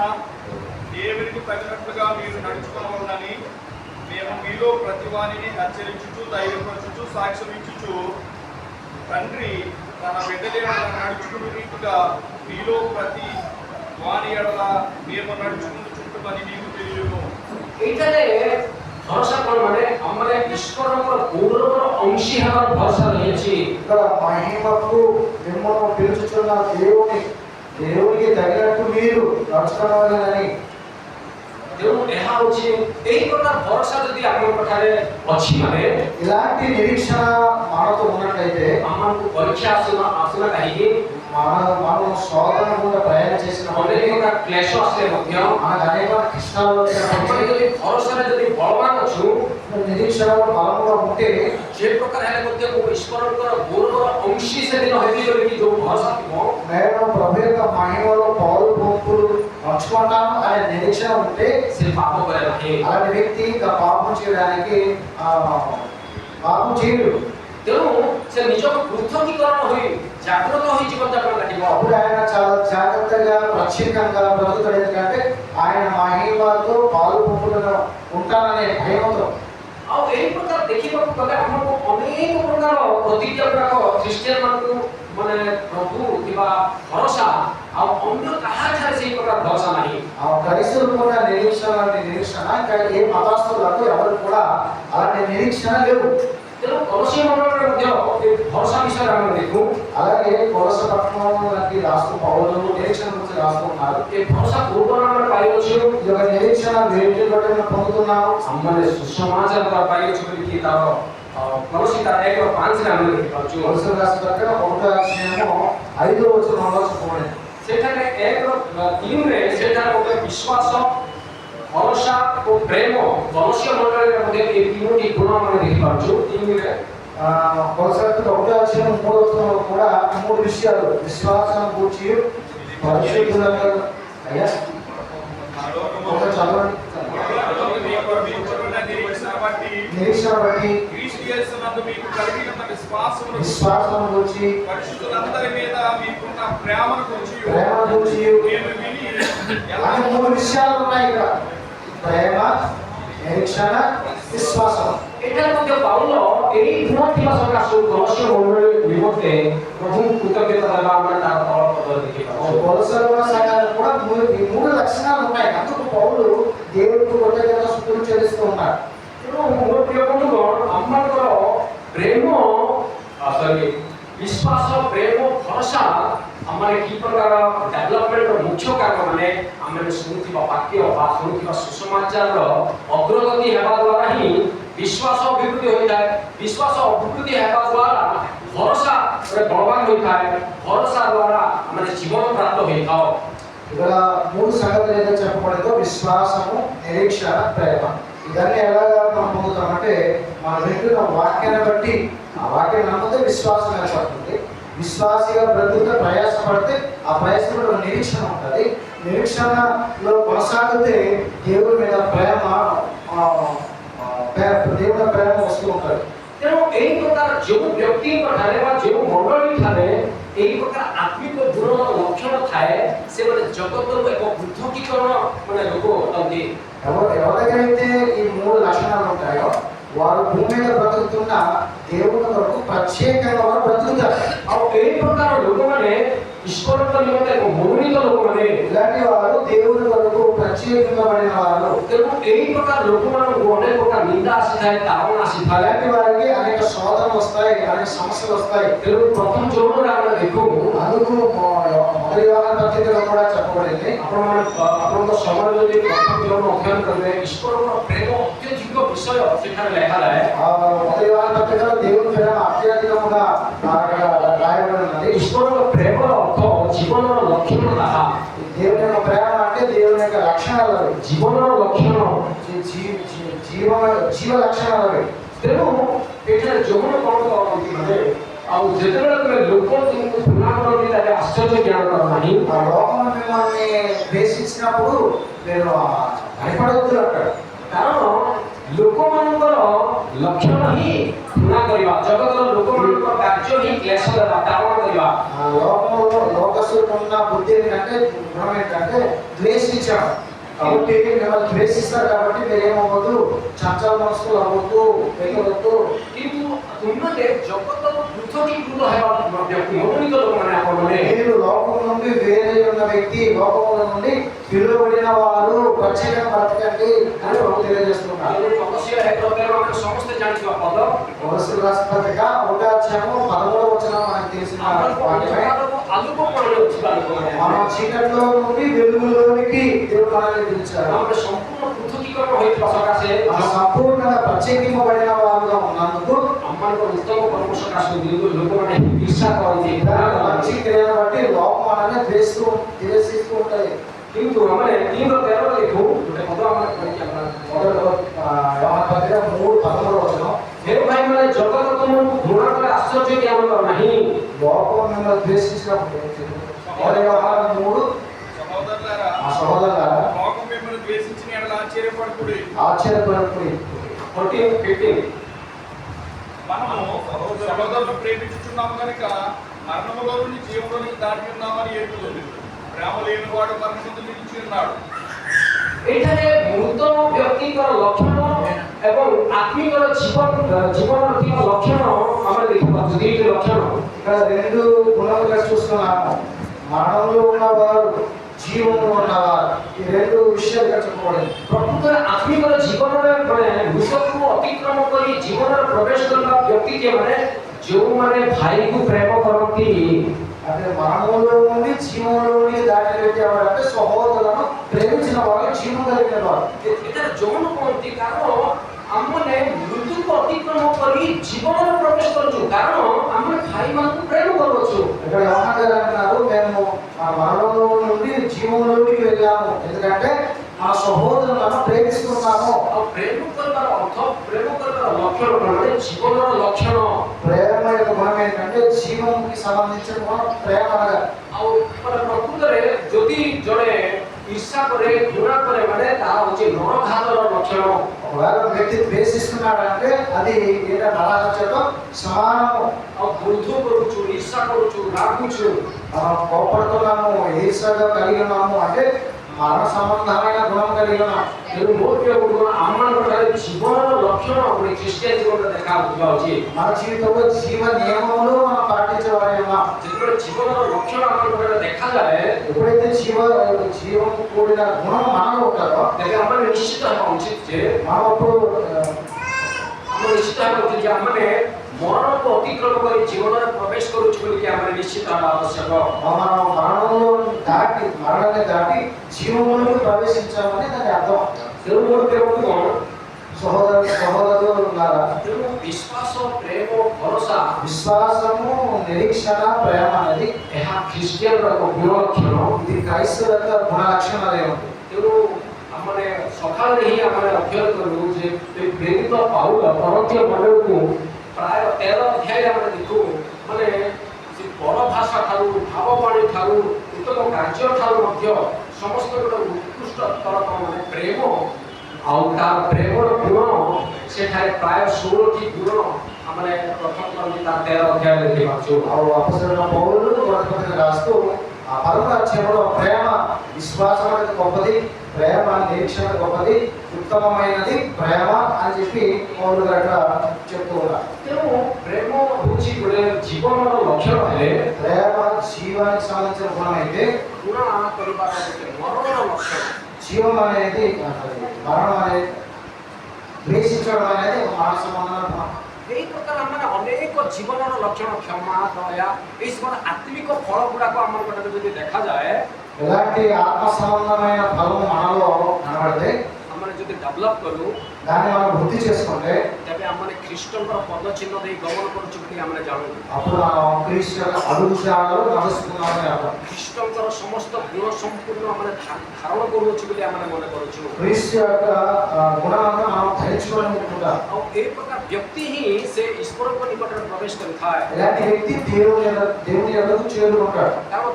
దేవునికి తగినట్లుగా మీరు నడుచుకోవాలని మేము మీలో ప్రతివానిని హెచ్చరించుచు ధైర్యపరచుచు సాక్ష్యం ఇచ్చుచు తండ్రి తన బిడ్డలే నడుచుకుని రీతిగా మీలో ప్రతి వాని ఎడల మేము నడుచుకుంటుని నీకు తెలియను। ଏଇଠାରେ ଭରସା କ'ଣ ମାନେ ଆମର ଈଶ୍ୱରଙ୍କର ଗୌରବର ଅଂଶୀ ହେବାର ଭରସା ରହିଛି। ఇక్కడ మహిమకు మిమ్మల్ని పిలుచుచున్న దేవునికి తగినట్టు మీరు నడుచుకోవాలని ତେଣୁ ଏହା ହେଉଛି ଏହି ପ୍ରକାର ଭରସା ଯଦି ଆମ ପାଖରେ ଅଛି ମାନେ ఇలాంటి నిరీక్షణ మనతో ఉన్నట్లయితే ଆମକୁ ପରୀକ୍ଷା ଆସୁନା କାହିଁକି మనం శోధన గుండా ప్రయాణం చేసిన ଅନେକ ପ୍ରକାର କ୍ଲେଶ ଆସିଲେ ମଧ୍ୟ మనకు అనేక కష్టాలు ଆମେ వచ్చినప్పుడు ଯଦି ଭରସାରେ ଯଦି ବଳବାନ ଅଛୁ నిరీక్షణ బలంగా ఉంటే যে ପ୍ରକାର ହେଲେ ମଧ୍ୟ ମୁଁ ଈଶ୍ୱରଙ୍କର ଗୌରବର ଅଂଶୀ ସେଦିନ ହେବି ବୋଲିକି ଯୋଉ ଭରସା ଥିବ నేను ప్రభు యొక్క మహిమలో పాలు పంపులు నడుచుకుంటాను అనే నిరీక్షణ ఉంటే ସେ ପାପ କରେ ନାହିଁ। అలాంటి వ్యక్తి ఇంకా పాపం చేయడానికి పాపం చేయడు। ତେଣୁ ସେ ନିଜକୁ ପୃଥକୀକରଣ ହୋଇ ଜାଗ୍ରତ ହୋଇ ଜୀବନଯାପନ କାଟିବ। అప్పుడు ఆయన చాలా జాగ్రత్తగా ప్రత్యేకంగా బ్రతుకుతాడు. ఎందుకంటే ఆయన మహిమతో పాలు పంపులను ఉంటాననే భయంతో। ଆଉ ଏହି ପ୍ରକାର ଦେଖିବାକୁ ଗଲେ ଆମକୁ ଅନେକ ପ୍ରକାର ପ୍ରତିକ୍ରିୟା ଗୁଡ଼ାକ ଖ୍ରୀଷ୍ଟିଆନ ମାନଙ୍କୁ ମାନେ ପ୍ରଭୁ କିମ୍ବା ଭରସା ଆଉ ଅନ୍ୟ କାହାଠାରେ ସେହି ପ୍ରକାର ଭରସା ନାହିଁ। క్రైస్తవులు కూడా నిరీక్షణ అంటే నిరీక్షణ ఇంకా ఏ మతస్థులకు ఎవరు కూడా అలాంటి నిరీక్షణ లేవు। ତେଣୁ କୌଣସି ମଣ୍ଡଳରେ ମଧ୍ୟ ଏ ଭରସା ବିଷୟରେ ଆମେ ଦେଖୁ। అలాగే కొలస పట్టణంలోకి రాస్తూ పౌలు నిరీక్షణ గురించి రాస్తూ ఉన్నారు। ଏ ଭରସା ପୂର୍ବରୁ ଆମେ ପାଇଅଛୁ ఈ యొక్క నిరీక్షణ వేటి బట్టి మనం పొందుతున్నాము। ଆମମାନେ ସୁସମାଚାର ପାଇଅଛୁ ବୋଲିକି ତାର କୌଣସି ତାର 1:5ରେ ଆମେ ଦେଖିପାରୁଛୁ। కొలస రాసిన దగ్గర 1వ అధ్యాయము 5వ వచనంలో చెప్పబడింది। ସେଠାରେ 1:3ରେ ସେଠାରେ ଗୋଟେ ବିଶ୍ୱାସ ଭରସା ଓ ପ୍ରେମ କୌଣସି ମଣ୍ଡଳରେ ମଧ୍ୟ ଏ ତିନୋଟି ଗୁଣ ଆମେ ଦେଖିପାରୁଛୁ। 3ରେ కొలస 1వ అధ్యాయం 3వ వచనంలో కూడా మూడు విషయాలు విశ్వాసం గురించి పరిశుద్ధులను అయ్యా ఒక చదవండి నిరీక్షణ బట్టి క్రీస్తు యేసునందు మీకు కలిగిన విశ్వాసమును గురించి పరిశుద్ధులందరి మీద మీకున్న ప్రేమను గురించి నేను విని అలాగే మూడు విషయాలు ఉన్నాయి ఇక్కడ ప్రేమ నిరీక్షణ విశ్వాసం। ଏଠାରେ ମଧ୍ୟ ପାଉଲ ଏହି ଗୁଣ ଥିବା ସକାଶୁ କୌଣସି ମଣ୍ଡଳୀ ନିମନ୍ତେ ପ୍ରଭୁଙ୍କୁ କୃତଜ୍ଞତା ଦେବା ଆମେ ତାର ତଳ ପଦରେ ଦେଖିପାରୁଛୁ। కొలసలో సంఘాలు కూడా ఈ మూడు లక్షణాలు ఉన్నాయి। అందుకు పౌలు దేవుడికి కృతజ్ఞత స్తుతులు చెల్లిస్తూ ఉన్నాడు। ତେଣୁ ମୋ ପ୍ରିୟ ବନ୍ଧୁଗଣ ଆମମାନଙ୍କର ପ୍ରେମ ବିଶ୍ୱାସ ପ୍ରେମ ଭରସା ଆମର କି ପ୍ରକାର ଡେଭଲପମେଣ୍ଟର ମୁଖ୍ୟ କାରଣ ମାନେ ଆମେ ଶୁଣୁଥିବା ବାକ୍ୟ ବା ଶୁଣୁଥିବା ସୁସମାଚାରର ଅଗ୍ରଗତି ହେବା ଦ୍ୱାରା ହିଁ ବିଶ୍ୱାସ ଅଭିବୃଦ୍ଧି ହୋଇଥାଏ। ବିଶ୍ୱାସ ଅଭିବୃଦ୍ଧି ହେବା ଦ୍ୱାରା ଭରସା ବଳବାନ ହୋଇଥାଏ। ଭରସା ଦ୍ୱାରା ଆମେ ଜୀବନ ପ୍ରାପ୍ତ ହୋଇଥାଉ। ఇక్కడ 3 సంగతులు ఏదో చెప్పబడిందో విశ్వాసము, నిరీక్షణ, ప్రేమ. ఇవన్నీ ఎలాగా మనం పొందుతామంటే మనం వింటున్న వాక్యాన్ని బట్టి ఆ వాక్యాన్ని నమ్మితే విశ్వాసం ఏర్పడుతుంది. విశ్వాసిగా బ్రతుకుతే ప్రయాసపడితే ఆ ప్రయాసంలో నిరీక్షణ ఉంటుంది. నిరీక్షణలో కొనసాగితే దేవుడి మీద ప్రేమ దేవుడి ప్రేమ వస్తూ ఉంటుంది. ତେଣୁ ଏହି ପ୍ରକାର ଯେଉଁ ବ୍ୟକ୍ତିଙ୍କ ଠାରେ ବା ଯେଉଁ ମଣ୍ଡଳୀ ଠାରେ ଏହି ପ୍ରକାର ଆତ୍ମିକ ଗୁଣର ଲକ୍ଷଣ ଥାଏ ସେମାନେ ଜଗତରୁ ଏକ ପୃଥକୀକରଣ ଲୋକ ଅଟନ୍ତି। ఎవరికైతే ఈ 3 లక్షణాలు ఉంటాయో వారు భూమి మీద బ్రతుకుతున్న దేవుని కొరకు ప్రత్యేకంగా వారు బ్రతుకుతారు। ଆଉ ଏହି ପ୍ରକାର ଲୋକମାନେ ଈଶ୍ୱରଙ୍କ ନିମନ୍ତେ ଏକ ମନୋନୀତ ଲୋକମାନେ ఇలాంటి వారు దేవుని కొరకు ప్రత్యేకంగా పడిన వారు। ତେଣୁ ଏହି ପ୍ରକାର ଲୋକମାନଙ୍କୁ ଅନେକ ପ୍ରକାର ନିନ୍ଦା ଆସିଥାଏ, ତାରଣ ଆସିଥାଏ। అలాంటి వారికి అనేక శోధనలు వస్తాయి, అనేక సమస్యలు వస్తాయి। ତେଣୁ ପ୍ରଥମ ଯୋଉମାନେ ଆମେ ଦେଖୁ అందుకు మొదటి యోహాన పత్రికలో కూడా చెప్పబడింది। ଆପଣଙ୍କ ସମୟ ଯଦି ପ୍ରଥମ ଯୋଉନ ଅଧ୍ୟୟନ କରିବେ ଈଶ୍ୱରଙ୍କ ପ୍ରେମ ଅତ୍ୟଧିକ ବିଷୟ ସେଠାରେ ଲେଖାଯାଏ। మొదటి యోహాన పత్రికలో దేవుని ప్రేమ అత్యధికంగా రాయబడి ఉన్నది। ଈଶ୍ୱରଙ୍କ ପ୍ରେମର ଅର୍ଥ ଜୀବନର ଲକ୍ଷଣ ତାହା। దేవుని యొక్క ప్రేమ అంటే దేవుని యొక్క లక్షణాలు అవి। ଜୀବନର ଲକ୍ଷଣ జీవ లక్షణాలు అవి। ତେଣୁ ଏଠାରେ ଯୌନ କ'ଣ କରନ୍ତି ମାନେ ଆଉ ଯେତେବେଳେ ତୁମେ ଲୋକ ତୁମକୁ ତୁଳନା କରନ୍ତି ତାହେଲେ ଆଶ୍ଚର୍ଯ୍ୟ ଜ୍ଞାନ କର ନାହିଁ। ఆ లోకం మిమ్మల్ని ద్వేషించినప్పుడు మీరు భయపడవద్దు అంటాడు। କାରଣ ଲୋକମାନଙ୍କର ଲକ୍ଷଣ ହିଁ ତୁଳନା କରିବା, ଜଗତର ଲୋକମାନଙ୍କର କାର୍ଯ୍ୟ ହିଁ କ୍ଲେଶ ଦେବା, ତାରଣ କରିବା। ఆ లోకంలో లోకస్తులకు ఉన్న బుద్ధి ఏంటంటే గుణం ఏంటంటే ద్వేషించడం। కాబట్టి మిమ్మల్ని ద్వేషిస్తారు కాబట్టి మీరేమవ్వద్దు, చంచల మనసులు అవ్వద్దు, వెయ్యవద్దు। କିନ୍ତୁ ତୁମେ ଜଗତରୁ ପୃଥକୀକୃତ ହେବା ବ୍ୟକ୍ତି ମନୋନୀତ ଲୋକମାନେ ଆପଣମାନେ మీరు లోకం నుండి వేరే ఉన్న వ్యక్తి, లోకముల నుండి పిలువబడిన వారు ప్రత్యేకంగా బ్రతకండి అని ప్రభు తెలియజేస్తున్నారు। ଆମେ ସମସ୍ତେ ଜାଣିଥିବା ପଦ కొలస్సీయుల రాసిన పత్రిక 1:13 మనకు తెలిసిన వాక్యమే। ଆଲୋକପଣରେ ଥିବା ଲୋକମାନେ మనం చీకటిలో నుండి వెలుగులోనికి దేవుడు మనల్ని పిలిచాడు। ଆମେ ସମ୍ପୂର୍ଣ୍ଣ ପୃଥକୀକରଣ ହୋଇଥିବା ସକାଶେ సంపూర్ణంగా ప్రత్యేకింపబడిన వారుగా ఉన్నందుకు ଆମମାନଙ୍କ ଉତ୍ତମ କର୍ମ ସକାଶେ ଲୋକମାନେ ఈర్ଷା କରନ୍ତି। మంచి క్రియలను బట్టి లోకం మనల్ని ద్వేషిస్తూ ఉంటాయి। କିନ୍ତୁ ଆମେ 3:13 ଲେଖୁ ଗୋଟେ ପଦ ଆମେ ପଢିକି యోహాన పత్రిక 3:13 ହେ ଭାଇମାନେ ଜଗତ ତୁମକୁ ଘୃଣା କଲେ ଆଶ୍ଚର୍ଯ୍ୟ ଜ୍ଞାନ କର ନାହିଁ। లోకం మిమ్మల్ని ద్వేషించినప్పుడు యోహాన 3 సహోదరులారా, ఆ సహోదరులారా లోకం మిమ్మల్ని ద్వేషించిన ఎడల ఆశ్చర్యపడకుడి। ఆశ్చర్యపడకుడి। 14:15 మనము సహోదరులను ప్రేమించుచున్నాము కనుక మరణములో నుండి జీవంలోనికి దాటి ఉన్నామని ఎరుగుతుంది। ప్రేమ లేని వాడు మరణముందు నిలిచి ఉన్నాడు। ଏଠାରେ ମୃତ ବ୍ୟକ୍ତିଙ୍କର ଲକ୍ଷଣ ଏବଂ ଆତ୍ମିକର ଜୀବନର ଥିବା ଲକ୍ଷଣ ଆମେ ଦେଖିପାରୁଛୁ। ଦୁଇଟି ଲକ୍ଷଣ ఇక్కడ 2 గుణాలుగా చూస్తున్నాము। మరణంలో ఉన్నవారు, జీవంలో ఉన్నవారు, ఈ 2 విషయాలుగా చెప్పబడింది। ପ୍ରକୃତରେ ଆତ୍ମିକର ଜୀବନରେ ମୃତକୁ ଅତିକ୍ରମ କରି ଜୀବନରେ ପ୍ରବେଶ କରିବା ବ୍ୟକ୍ତି ଯେଉଁମାନେ ଭାଇକୁ ପ୍ରେମ କରନ୍ତି। అంటే మరణంలో నుండి జీవంలోనికి దాటి పెట్టేవాడు అంటే సహోదరులను ప్రేమించిన వారు, జీవం కలిగిన వారు। ଏଠାରେ ଯୌନ କୁହନ୍ତି କାରଣ ଆମମାନେ ମୃତ୍ୟୁକୁ ଅତିକ୍ରମ କରି ଜୀବନରେ ପ୍ରବେଶ କରୁଛୁ, କାରଣ ଆମେ ଭାଇମାନଙ୍କୁ ପ୍ରେମ କରୁଛୁ। ఇక్కడ యోహాన గారు అంటున్నారు, మేము ఆ మరణంలో నుండి జీవంలోనికి వెళ్ళాము, ఎందుకంటే ఆ సహోదరులను ప్రేమిస్తున్నాము। ଆଉ ପ୍ରେମ କରିବାର ଅର୍ଥ, ପ୍ରେମ କରିବାର ଲକ୍ଷଣ ମାନେ ଜୀବନର ଲକ୍ଷଣ। ప్రేమ యొక్క గుణం ఏంటంటే జీవంకి సంబంధించిన గుణం ప్రేమ అనగా। ଆଉ ପ୍ରକୃତରେ ଯଦି ଜଣେ ଈର୍ଷା କରେ, ଘୃଣା କରେ ମାନେ ତାହା ହେଉଛି ନରଘାତର ଲକ୍ଷଣ। ఒకవేళ వ్యక్తి ద్వేషిస్తున్నాడంటే అది ఏదో నరహత్యతో సమానము। ଆଉ క్ରୋଧ କରୁଛୁ, ଈର୍ଷା କରୁଛୁ, ରାଗୁଛୁ, మనం కోపడుతున్నాము, ఈర్ష్యగా కలిగి ఉన్నాము అంటే మరణ సంబంధమైన గుణం కలిగి ఉన్నాం। ତେଣୁ ମୋ ପ୍ରିୟ ବନ୍ଧୁଗଣ, ଆମମାନଙ୍କର ଜୀବନର ଲକ୍ଷଣ ଗୋଟେ ଖ୍ରୀଷ୍ଟିଆନ ଜୀବନରେ ଦେଖାଯିବା ଉଚିତ। మన జీవితంలో జీవ నియమములు మనం పాటించవాలి ఉన్నాం। ଯେତେବେଳେ ଜୀବନର ଲକ୍ଷଣ ଆମମାନଙ୍କର ଦେଖାଯାଏ ఎప్పుడైతే జీవం కూడిన గుణం మనలో ఉంటుందో ତେବେ ଆମେ ନିଶ୍ଚିତ ହେବା ଉଚିତ ଯେ మనం అప్పుడు ଆମେ ନିଶ୍ଚିତ ହେବା ଉଚିତ ଯେ ଆମେ ମରଣକୁ ଅତିକ୍ରମ କରି ଜୀବନରେ ପ୍ରବେଶ କରୁଛୁ ବୋଲିକି ଆମେ ନିଶ୍ଚିତ ହେବା ଆବଶ୍ୟକ। మనం మరణాన్ని దాటి జీవంలోకి ప్రవేశించామని దాని అర్థం। ତେଣୁ ମୋର ପ୍ରିୟ ବନ୍ଧୁଗଣ, సహోదరులారా, ତେଣୁ ବିଶ୍ୱାସ ପ୍ରେମ ଭରସା విశ్వాసము, నిరీక్షణ, ప్రేమ అనేది ଏହା ଖ୍ରୀଷ୍ଟିଆନର ଏକ ଗୁଣ ଲକ୍ଷଣ। ఇది క్రైస్తవ యొక్క గుణ లక్షణాలే ఉంటాయి. ତେଣୁ ଆମେ ସକାଳରେ ହିଁ ଆମେ ଅଧ୍ୟୟନ କଲୁ ଯେ ପ୍ରେରିତ ପାଉଲ କରନ୍ଥୀୟ ମଣ୍ଡଳୀକୁ ପ୍ରାୟ 13 ଅଧ୍ୟାୟରେ ଆମେ ଦେଖୁ ମାନେ ସେ ବଡ଼ ଭାଷା ଠାରୁ ଭାବବାଣୀ ଠାରୁ ଉତ୍ତମ କାର୍ଯ୍ୟ ଠାରୁ ମଧ୍ୟ ସମସ୍ତ ଗୋଟେ ଉତ୍କୃଷ୍ଟତର ମାନେ ପ୍ରେମ ଆଉ ତାର ପ୍ରେମର ଗୁଣ ସେଠାରେ ପ୍ରାୟ 16ଟି ଗୁଣ ଆମେ ପ୍ରଥମ କରନ୍ତି ତା 13 ଅଧ୍ୟାୟରେ ଦେଖିପାରୁଛୁ। ଆଉ అపొస్తలుడైన పౌలు కొరింథీ పత్రిక రాస్తూ ఆ పరమ రాజ్యంలో ప్రేమ విశ్వాసం అనేది గొప్పది, ప్రేమ నిరీక్షణ గొప్పది, ఉత్తమమైనది ప్రేమ అని చెప్పి పౌలు గారు చెప్తూ ఉన్నారు. ତେଣୁ ପ୍ରେମ ହେଉଛି ଗୋଟେ ଜୀବନର ଲକ୍ଷ୍ୟ ହେଲେ ప్రేమ జీవానికి సంబంధించిన గుణం అయితే ଗୁଣ କରିବାର ଗୋଟେ ମରଣର ଲକ୍ଷ୍ୟ। జీవం అనేది మరణం అనేది ద్వేషించడం అనేది ఒక మానవ సంబంధమైన గుణం. ଏହି ପ୍ରକାର ଆମେ ଅନେକ ଜୀବନର ଲକ୍ଷଣ କ୍ଷମା ଦୟା ଏହି ସବୁ ଆତ୍ମିକ ଫଳ ଗୁଡ଼ାକ ଆମର ଗୋଟେ ଯଦି ଦେଖାଯାଏ ఎలాంటి ఆత్మ సంబంధమైన ఫలము మనలో కనబడితే ଆମେ ଯଦି ଡେଭଲପ୍ କରୁ దాన్ని మనం వృద్ధి చేసుకుంటే ତେବେ ଆମେ ଖ୍ରୀଷ୍ଟଙ୍କର ପଦ ଚିହ୍ନ ଦେଇ ଗମନ କରୁଛୁ ବୋଲି ଆମେ ଜାଣୁ। అప్పుడు మనం క్రీస్తు యొక్క అడుగు జాడలో నడుస్తున్నామని అర్థం. ଖ୍ରୀଷ୍ଟଙ୍କର ସମସ୍ତ ଗୁଣ ସମ୍ପୂର୍ଣ୍ଣ ଆମେ ଧାରଣ କରୁଅଛୁ ବୋଲି ଆମେ ମନେ କରୁଛୁ। క్రీస్తు యొక్క గుణాలను మనం ధరించుకొని ఉంటుంటాం. ଆଉ ଏ ପ୍ରକାର ବ୍ୟକ୍ତି ହିଁ ସେ ଈଶ୍ୱରଙ୍କ ନିକଟରେ ପ୍ରବେଶ କରିଥାଏ। ఇలాంటి వ్యక్తి దేవుని ఎదురు చేరుకుంటాడు. କାରଣ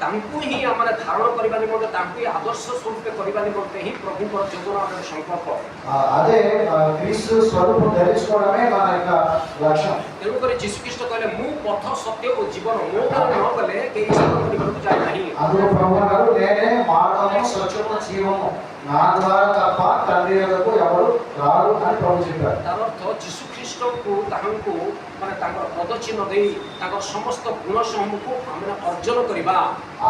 ତାଙ୍କୁ ହିଁ ଆମେ ଧାରଣ କରିବା ନିମନ୍ତେ ତାଙ୍କୁ ହିଁ ଆଦର୍ଶ ସ୍ୱରୂପ କରିବା ନିମନ୍ତେ ହିଁ ପ୍ରଭୁଙ୍କର ଯୋଜନା ସଂକଳ୍ପ। అదే క్రీస్తు స్వరూపం ధరించుకోవడమే మన యొక్క లక్ష్యం. ତେଣୁକରି ଯୀଶୁଖ୍ରୀଷ୍ଟ କହିଲେ ମୁଁ ପଥ ସତ୍ୟ ଓ ଜୀବନ ମୋ ଦ୍ୱାରା ନ କଲେ କେହି ଈଶ୍ୱରଙ୍କ ନିକଟକୁ ଯାଏ ନାହିଁ। అందులో ప్రభు గారు నేనే మార్గము సత్యము జీవము, నా ద్వారా తప్ప తండ్రి యొద్దకు ఎవరు రారు అని ప్రభు చెప్పారు. ତାର ଅର୍ଥ ଯୀଶୁଖ୍ରୀଷ୍ଟଙ୍କୁ ତାହାଙ୍କୁ ମାନେ ତାଙ୍କର ପଦ ଚିହ୍ନ ଦେଇ ତାଙ୍କର ସମସ୍ତ ଗୁଣ ସମୂହକୁ ଆମେ ଅର୍ଜନ କରିବା।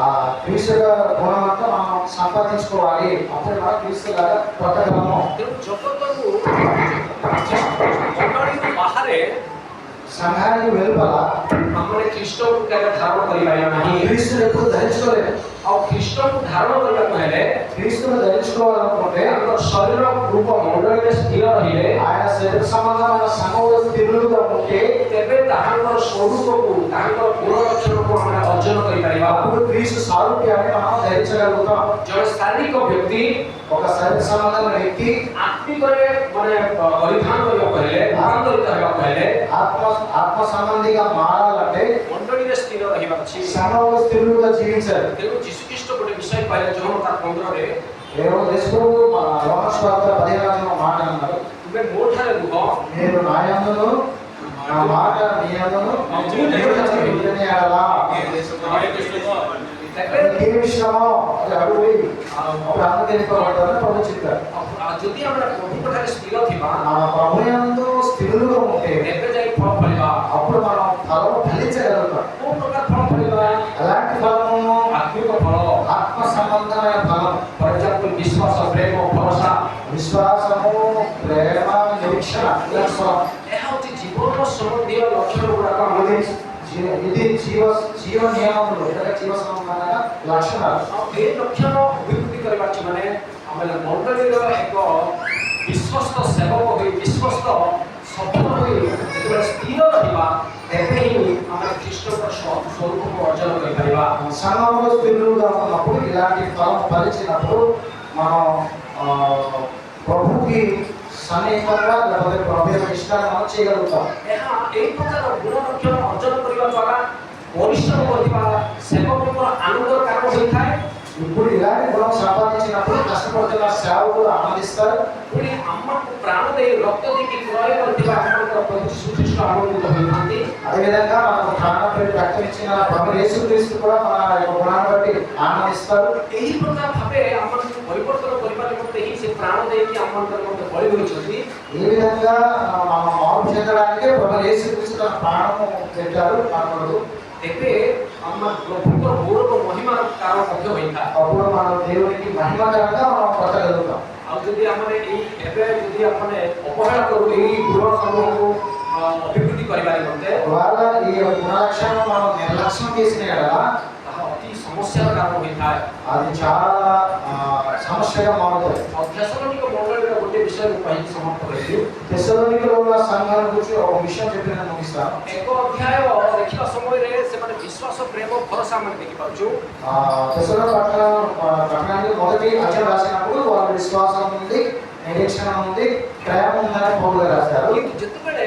ఆ క్రీస్తు గుణమంతా మనం సంపాదించుకోవాలి, అప్పుడు మనం క్రీస్తు లాగా బ్రతకగలము. ତେଣୁ ଜଗତରୁ ମଣ୍ଡଳୀରୁ ବାହାରେ సంఘానికి వెలుపల ଆମେ ଖ୍ରୀଷ୍ଟଙ୍କୁ କେବେ ଧାରଣ କରିପାରିବା ନାହିଁ। క్రీస్తుని ఎప్పుడు ధరించుకోలేదు. ଆଉ ଖ୍ରୀଷ୍ଟଙ୍କୁ ଧାରଣ କରିବାକୁ ହେଲେ క్రీస్తుని ధరించుకోవాలనుకుంటే ତାଙ୍କର ଶରୀର ରୂପ ମଣ୍ଡଳୀରେ ସ୍ଥିର ରହିଲେ ఆయన శరీర సంబంధమైన సంఘంలో స్థిరులుగా ఉంటే ତେବେ ତାହାଙ୍କର ସ୍ୱରୂପକୁ ତାହାଙ୍କର ଗୁଣ ଲକ୍ଷଣକୁ ଆମେ ଅର୍ଜନ କରିପାରିବା। అప్పుడు క్రీస్తు సారూప్యాన్ని మనం ధరించగలుగుతాం. ଜଣେ ଶାରୀରିକ ବ୍ୟକ୍ତି ఒక శరీర సంబంధమైన వ్యక్తి ଆତ୍ମିକରେ ମାନେ ପରିଧାନ କରିବାକୁ ହେଲେ ରୂପାନ୍ତରିତ ହେବାକୁ ହେଲେ ఆత్మ సంబంధిగా మారాలంటే ମଣ୍ଡଳୀରେ ସ୍ଥିର ରହିବାର ଅଛି। సంఘంలో స్థిరులుగా జీవించాలి. ତେଣୁ ଯୀଶୁଖ୍ରୀଷ୍ଟ ଗୋଟେ ବିଷୟ କହିଲେ ଯୋହନ 15ରେ రోమన్స్ వార్త 15వ మాట అన్నారు, ତୁମେ ମୋ ଠାରେ ରୁହ నేను నా యందును నా మాట నీ యందును నిలిచియుండుని యెడల ఏ విషయమో అది అడుగు అప్పుడు అనుగ్రహింపబడతారని ప్రభు చెప్పారు. ଯଦି ଆମେ ପ୍ରଭୁଙ୍କ ଠାରେ ସ୍ଥିର ଥିବା మన ప్రభు యందు స్థిరులుగా ఉంటే ତେବେ ଯାଇ ଫଳ ଫଳିବା। అప్పుడు మనం ఫలము ఫలించగలుగుతాం. କୋଉ ପ୍ରକାର ଫଳ ଫଳିବା? ఎలాంటి ఫలము? ଆତ୍ମିକ ଫଳ। ఆత్మ సంబంధమైన ఫలం. ଫର ଏକ୍ସାମ୍ପଲ ବିଶ୍ୱାସ ପ୍ରେମ ଭରସା విశ్వాసము, ప్రేమ, నిరీక్షణ. ଏହା ହେଉଛି ଜୀବନର ସମ୍ବନ୍ଧୀୟ ଲକ୍ଷଣ ଗୁଡ଼ାକ ଆମେ ఇది జీవ నియమములు, జీవ సంబంధమైన లక్షణాలు. ଆଉ ଏ ଲକ୍ଷଣ ଅଭିବୃଦ୍ଧି କରିବା ଅଛି ମାନେ ଆମେ ମଣ୍ଡଳୀର ଏକ ବିଶ୍ୱସ୍ତ ସେବକ ହୋଇ ବିଶ୍ୱସ୍ତ ସଫଳ ହୋଇ ଯେତେବେଳେ ସ୍ଥିର ରହିବା ତେବେ ହିଁ ଆମେ ଖ୍ରୀଷ୍ଟଙ୍କର ସ୍ୱରୂପକୁ ଅର୍ଜନ କରିପାରିବା। సంఘంలో స్థిరులుగా ఉన్నప్పుడు ఇలాంటి ఫలం ఫలించినప్పుడు మనం ప్రభుకి సన్నిహితంగా లేకపోతే ప్రభు యొక్క ఇష్టాన్ని మనం చేయగలుగుతాం. ଏହା ଏହି ପ୍ରକାର ଗୁଣ ଲକ୍ଷଣ ଅର୍ଜନ କରିବା ଦ୍ୱାରା ପରିଶ୍ରମ କରୁଥିବା ସେବକଙ୍କର ଆନନ୍ଦର କାରଣ ହୋଇଥାଏ। ఇప్పుడు ఇలాంటి గుణం సంపాదించినప్పుడు కష్టపడుతున్న సేవకులు ఆనందిస్తారు. ପୁଣି ଆମକୁ ପ୍ରାଣ ଦେଇ ରକ୍ତ ଦେଇକି କ୍ରୟ କରିଥିବା ଆପଣଙ୍କର ପ୍ରଭୁ ଯୀଶୁଖ୍ରୀଷ୍ଟ ଆନନ୍ଦିତ ହୋଇଥାନ୍ତି। అదేవిధంగా మనకు ప్రాణం పెట్టి రక్తం ఇచ్చిన ప్రభు యేసుక్రీస్తు కూడా మన యొక్క గుణాన్ని బట్టి ఆనందిస్తారు. ଏହି ପ୍ରକାର ଭାବେ ଆମମାନଙ୍କୁ ପରିବର୍ତ୍ତନ କରିବା ନିମନ୍ତେ ହିଁ ସେ ପ୍ରାଣ ଦେଇକି ଆମମାନଙ୍କର ମଧ୍ୟ ବଳି ହୋଇଛନ୍ତି। ఈ విధంగా మనం మార్పు చెందడానికి ప్రభు యేసుక్రీస్తు తన ప్రాణము పెట్టారు మనకు. ତେବେ ଆମ ପ୍ରଭୁଙ୍କର ଗୌରବ ମହିମାର କାରଣ ମଧ୍ୟ ହୋଇଥାଏ। అప్పుడు మనం దేవునికి మహిమకరంగా మనం బ్రతకగలుగుతాం. ଆଉ ଯଦି ଆମେ ଏଇ ଏବେ ଯଦି ଆମେ ଅବହେళା କରୁ ଏଇ ଗୁଣ ସମୂହକୁ ଅଭିବୃଦ୍ଧି କରିବା ନିମନ୍ତେ ఒకవేళ ఈ గుణలక్షణం మనం నిర్లక్ష్యం చేసిన యెడల ତାହା ଅତି ସମସ୍ୟାର କାରଣ ହୋଇଥାଏ। అది చాలా సమస్యగా మారుతుంది. ଆଉ ଥେସଲୋନିକ ମଣ୍ଡଳୀର ଗୋଟିଏ విషయాన్ని పైకి సమాప్తం କରିବି। తెస్సలోనికలో ఉన్న సంఘాల గురించి ఒక విషయం చెప్పి నేను ముగిస్తాను। ଏକ ଅଧ୍ୟାୟ ଦେଖିବା ସମୟରେ ସେମାନେ ବିଶ୍ୱାସ ପ୍ରେମ ଭରସା ଆମେ ଦେଖିପାରୁଛୁ। తెస్సలోని పట్టణానికి మొదటి అధ్యాయం రాసినప్పుడు వాళ్ళ విశ్వాసం ఉంది, నిరీక్షణ ఉంది, ప్రేమ ఉందని పౌలు గారు రాశారు। କିନ୍ତୁ ଯେତେବେଳେ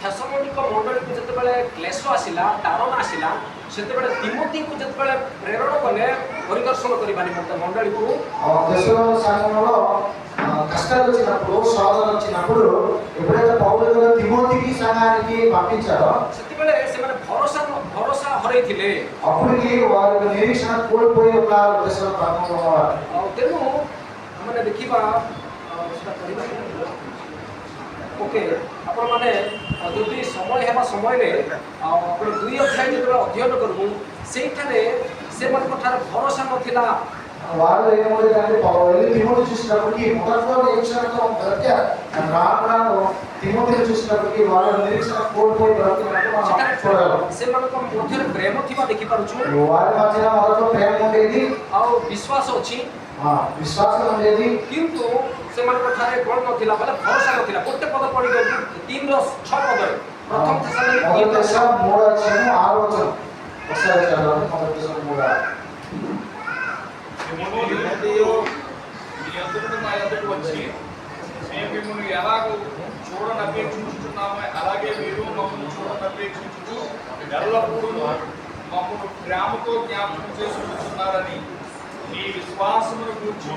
ଥେସଲୋନିକ ମଣ୍ଡଳୀକୁ ଯେତେବେଳେ କ୍ଲେଶ ଆସିଲା, ତାଡ଼ନ ଆସିଲା, ସେତେବେଳେ ତିମୋଥୀକୁ ଯେତେବେଳେ ପ୍ରେରଣ କଲେ ପରିଦର୍ଶନ କରିବା ନିମନ୍ତେ ମଣ୍ଡଳୀକୁ, తెస్సలోని సంఘంలో కష్టాలు వచ్చినప్పుడు, శోధన వచ్చినప్పుడు ఎప్పుడైతే పౌలు గారు తిమోతికి సంఘానికి పంపించారో ସେତେବେଳେ ସେମାନେ ଭରସା ହରେଇଥିଲେ। అప్పటికి వారి నిరీక్షణ కోల్పోయి ఉన్నారు తెస్సలోని పట్టణంలో వారు। ତେଣୁ ଆମେ ଦେଖିବା ସେଟା କରିବା ଓକେ ଆପଣମାନେ ଯଦି ସମୟ ହେବା ସମୟରେ ଆପଣ 2 ଅଧ୍ୟାୟ ଯେତେବେଳେ ଅଧ୍ୟୟନ କରିବୁ ସେଇଠାରେ ସେମାନଙ୍କ ଠାରେ ଭରସା ନଥିଲା। వాళ్ళు ఏమవుతుందంటే వెళ్ళి తిమోతి చూసినప్పటికీ మొదట్లో నిరీక్షణతో బ్రతికారు, రాను తిమోతిని చూసినప్పటికీ వాళ్ళ నిరీక్షణ కోల్పోయి బ్రతికినట్టు మనం చూడగలం। ସେମାନଙ୍କ ମଧ୍ୟରେ ପ୍ରେମ ଥିବା ଦେଖିପାରୁଛୁ, వారి మధ్యన మొదట్లో ప్రేమ ఉండేది, ଆଉ ବିଶ୍ୱାସ ଅଛି, విశ్వాసం ఉండేది, କିନ୍ତୁ ସେମାନଙ୍କ ଠାରେ କ'ଣ ନଥିଲା ବୋଲେ ଭରସା ନଥିଲା। ଗୋଟେ ପଦ ପଢ଼ି ଦିଅନ୍ତୁ 3:6 ପଦରେ ପ୍ରଥମ మొదటి దశ 3వ అధ్యాయం 6వ వచనం ఒకసారి చదవండి। మొదటి దశ 3వ తిమోతియు మీ యొద్దకు మా యొద్దకు వచ్చి మేము మిమ్మల్ని ఎలాగో చూడనపేక్షించుతున్నామో అలాగే మీరు మమ్మల్ని చూడనపేక్షించుతూ ఎల్లప్పుడూ మమ్మల్ని ప్రేమతో జ్ఞాపకం చేసుకుంటున్నారని మీ విశ్వాసమును గూర్చి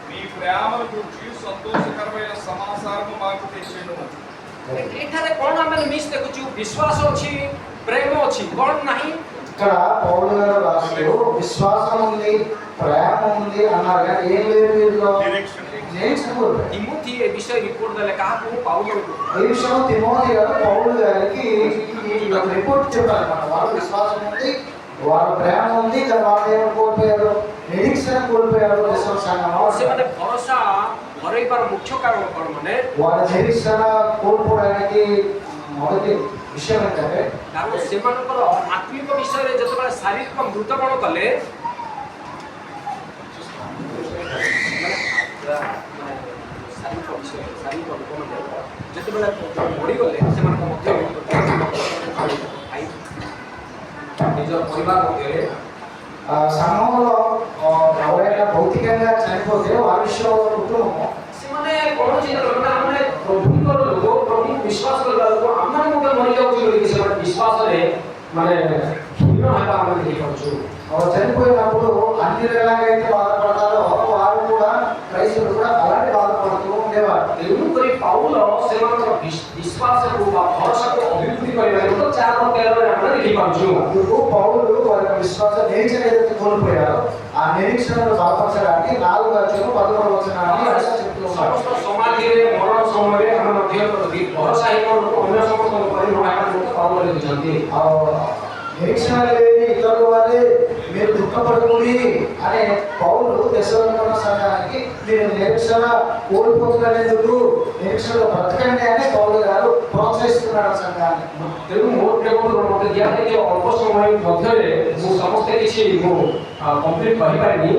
మీ ప్రేమను గూర్చి సంతోషకరమైన సమాచారము మాకు తెచ్చెను। ଏଠାରେ କ'ଣ ଆମେ ମିସ୍ ଦେଖୁଛୁ? ବିଶ୍ୱାସ ଅଛି, ପ୍ରେମ ଅଛି, କ'ଣ ନାହିଁ? ఇక్కడ పౌలు గారు రాస్తూ విశ్వాసం ఉంది, ప్రేమ ఉంది అన్నారు కానీ ఏం లేదు వీరిలో నిరీక్షణ కోల్పోయారు। తిమోతి ఏ విషయం రిపోర్ట్ ଦେଲେ କାହାକୁ? పౌలుకు। ఈ విషయం తిమోతి గారు పౌలు గారికి రిపోర్ట్ చెప్పారన్నమాట। వాళ్ళ విశ్వాసం ఉంది, వాళ్ళ ప్రేమ ఉంది, కానీ వాళ్ళు ఏమో కోల్పోయారు, నిరీక్షణ కోల్పోయారు। ସେମାନେ ଭରସା ହରେଇବାର ମୁଖ୍ୟ କାରଣ କ'ଣ? ମାନେ వాళ్ళ నిరీక్షణ కోల్పోవడానికి మొదటి విషయం ఏంటంటే କାରଣ ସେମାନଙ୍କର ଆତ୍ମିକ ବିଷୟରେ ଯେତେବେଳେ ଶାରୀରିକ ମୃତ୍ୟୁବରଣ କଲେ ଯେତେବେଳେ ମରିଗଲେ ସେମାନଙ୍କ ମଧ୍ୟରେ ନିଜ ପରିବାର ମଧ୍ୟରେ సంఘంలో ఎవరైనా భౌతికంగా చనిపోతే వారి విషయంలో కుటుంబం ସେମାନେ କ'ଣ ଚିନ୍ତା କଲେ? ଆମେ ପ୍ରଭୁଙ୍କର ଲୋକ, ପ୍ରଭୁଙ୍କୁ ବିଶ୍ୱାସ କରିବା ଲୋକ, ଆମେ ମଧ୍ୟ ମରିଯାଉଛୁ ବୋଲିକି ସେମାନେ ବିଶ୍ୱାସରେ ମାନେ ହୀନ ହେବା ଆମେ ଦେଖିପାରୁଛୁ। చనిపోయినప్పుడు అన్ని ఎలాగైతే బాధపడతారో వారు కూడా క్రైస్తవులు కూడా అలాంటి బాధపడుతూ ఉండేవారు। ତେଣୁକରି ପାଉଲ ସେମାନଙ୍କର ବିଶ୍ୱାସକୁ ବା ଭରସାକୁ ଅଭିବୃଦ୍ଧି କରିବା ନିମନ୍ତେ 4:13ରେ ଆମେ ଦେଖିପାରୁଛୁ। అందుకు పౌలు వారి యొక్క విశ్వాస నిరీక్షణ ఏదైతే కోల్పోయారో ఆ నిరీక్షణను బలపరచడానికి 4:13 వచనాన్ని చెప్తున్నారు। ସମସ୍ତ ସମାଧିରେ ମରଣ ସମୟରେ ଆମେ ମଧ୍ୟ ଭରସାହୀନ ଲୋକ ଅନ୍ୟ ସମସ୍ତଙ୍କ ପରି ନ ହେବା ନିମନ୍ତେ ପାଉଲ ଲେଖିଛନ୍ତି। నిరీక్షణ లేని ఇతరుల వల్లే మీరు దుఃఖపడుతుంది అనే పౌలు తెస్సలోనిక సంఘానికి మీరు నిరీక్షణ కోల్పోతున్నందుకు నిరీక్షణలో బ్రతకండి అని పౌలు గారు ప్రోత్సహిస్తున్నాడు సంఘాన్ని। ତେଣୁ ମୋ ପ୍ରେମରୁ ମୋତେ ଦିଆଯାଇଛି ଅଳ୍ପ ସମୟ ମଧ୍ୟରେ ମୁଁ ସମସ୍ତେ କିଛି ମୁଁ କମ୍ପ୍ଲିଟ୍ କରିପାରିନି।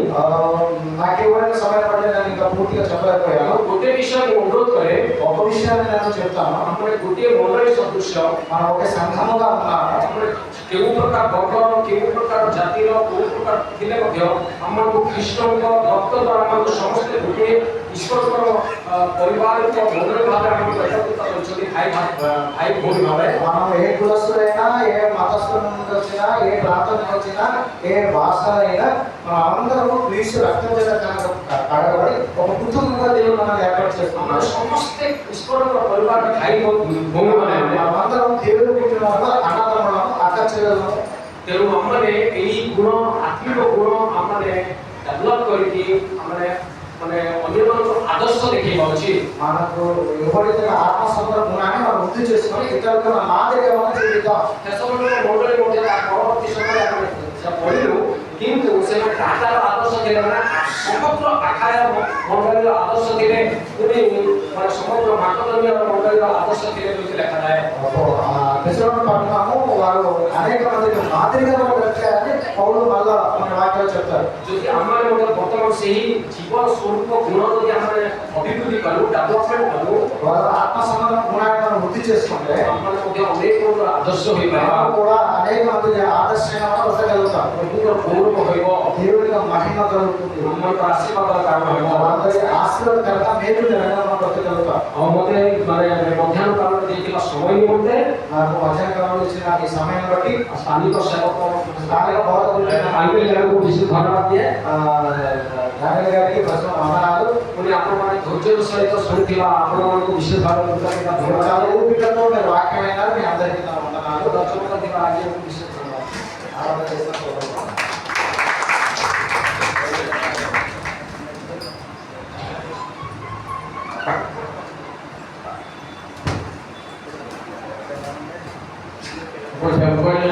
నాకు ఇవ్వడానికి సమయం పడితే నేను ఇంకా పూర్తిగా చెప్పలేకపోయాను। ଗୋଟେ ବିଷୟ ମୁଁ ଅନୁରୋଧ କରେ, ఒక విషయాన్ని నేను చెప్తాను। આપણે ଗୋଟିଏ ମଣ୍ଡଳୀ ସଦୃଶ మనం ఒక సంఘముగా ఉన్నాము। આપણે କେଉଁ ପ୍ରକାର ବର୍ଗ, କେଉଁ ପ୍ରକାର ଜାତିର, କେଉଁ ପ୍ରକାର ଥିଲେ ମଧ୍ୟ ଆମକୁ ଖ୍ରୀଷ୍ଟଙ୍କ ରକ୍ତ ଦ୍ୱାରା ଆମକୁ ସମସ୍ତେ ଗୋଟିଏ ଈଶ୍ୱରଙ୍କର ପରିବାରଙ୍କ ମଣ୍ଡଳୀ ଭାବେ ଆମକୁ ଏକତ୍ରିତ କରିଛନ୍ତି ଭାଇ ଭଉଣୀ ଭାବେ। మనం ఏ కులస్తులైనా, ఏ మతస్థుల నుండి వచ్చినా, ఏ ప్రాంతం నుంచి వచ్చినా, ఏ భాష అయినా మనం అందరము క్రీస్తు రక్తం చేత కడగబడి ఒక కుటుంబంగా దేవుడు మనల్ని ఏర్పాటు చేస్తున్నాడు। ସମସ୍ତେ ଈଶ୍ୱରଙ୍କ ପରିବାର ଭାଇ ଭଉଣୀ ମାନେ మనమందరం దేవుని కుటుంబంలో అన్నదమ్ములము, అక్క చెల్లెలము। ତେଣୁ ଆମମାନେ ଏହି ଗୁଣ, ଆତ୍ମିକ ଗୁଣ ଆମମାନେ ଡେଭଲପ୍ କରିକି ଆମମାନେ ମାନେ ଅନ୍ୟମାନଙ୍କୁ ଆଦର୍ଶ ଦେଖେଇବା ଉଚିତ। మనకు ఎవరైతే ఆత్మసంతర గుణాన్ని మనం వృద్ధి చేసుకొని ఇతరులకు మాదిరిగా మనం జీవిద్దాం। ଥେସଲୋନିକ ମଣ୍ଡଳୀ ମଧ୍ୟ ତା ପରବର୍ତ୍ତୀ ସମୟରେ ଆମେ ପଢ଼ିଲୁ, କିନ୍ତୁ ସେମାନେ ତାହାର ଆଦର୍ଶ ଥିଲେ ମାନେ ସମଗ୍ର ଆଖାୟ ମଣ୍ଡଳୀର ଆଦର୍ଶ ଥିଲେ ପୁଣି ମାନେ ସମଗ୍ର ମାକଦନୀୟ ମଣ୍ଡଳୀର ଆଦର୍ଶ ଥିଲେ ବୋଲି ଲେଖାଥାଏ। దశలోని పట్టణము వారు అనేక మందికి మాదిరిగా బ్రతికారని పౌలు మళ్ళా మన వాక్యాలు చెప్తారు. ଯଦି ଆମେ ମଧ୍ୟ ବର୍ତ୍ତମାନ ସେହି ଜୀବନ ସ୍ୱରୂପ ଗୁଣ ଯଦି ଆମେ ଅଭିବୃଦ୍ଧି କରୁ ଡେଭଲପମେଣ୍ଟ କରୁ వారు ఆత్మ సంబంధం గుణాన్ని మనం వృద్ధి చేసుకుంటే ଆମେ ମଧ୍ୟ ଅନେକ ଆଦର୍ଶ ହୋଇପାରିବା మనం కూడా అనేక మందికి ఆదర్శంగా మనం ఉండగలుగుతాం. ପ୍ରଭୁଙ୍କର ଗୌରବ ହୋଇବ దేవుని యొక్క మహిమ కలుగుతుంది. ଆମର ଆଶୀର୍ବାଦର କାରଣ ହେବ। వాళ్ళందరి ఆశీర్వాదకరంగా మేలు జరగడం మనం బ్రతకగలుగుతాం. ଆଉ ମୋତେ ମାନେ ମଧ୍ୟାହ୍ନ କାଳରେ ଦେଇଥିବା ସମୟ ନିମନ୍ତେ నాకు మధ్యాహ్న కాలంలో ఇచ్చిన ఈ సమయం బట్టి ସ୍ଥାନୀୟ ସେବକ స్థానిక బోధకులైన ଆଙ୍ଗେଲ ଗାଁକୁ ବିଶେଷ ଧନ୍ୟବାଦ ଦିଏ। డానియల్ గారికి ప్రశ్న వందనాలు. ପୁଣି ଆପଣମାନେ ଧୈର୍ଯ୍ୟର ସହିତ ଶୁଣିଥିବା ଆପଣମାନଙ୍କୁ ବିଶେଷ ଭାବରେ କୃତଜ୍ଞତା చాలా ఓపికతో మీరు వాక్యం అయినారు. మీ అందరికీ నా వందనాలు. ଦର୍ଶକ ଥିବା ଆଜ୍ଞାକୁ ବିଶେଷ ଧନ୍ୟବାଦ। ఆరాధన చేసిన సోదరులు. Pues me acuerdo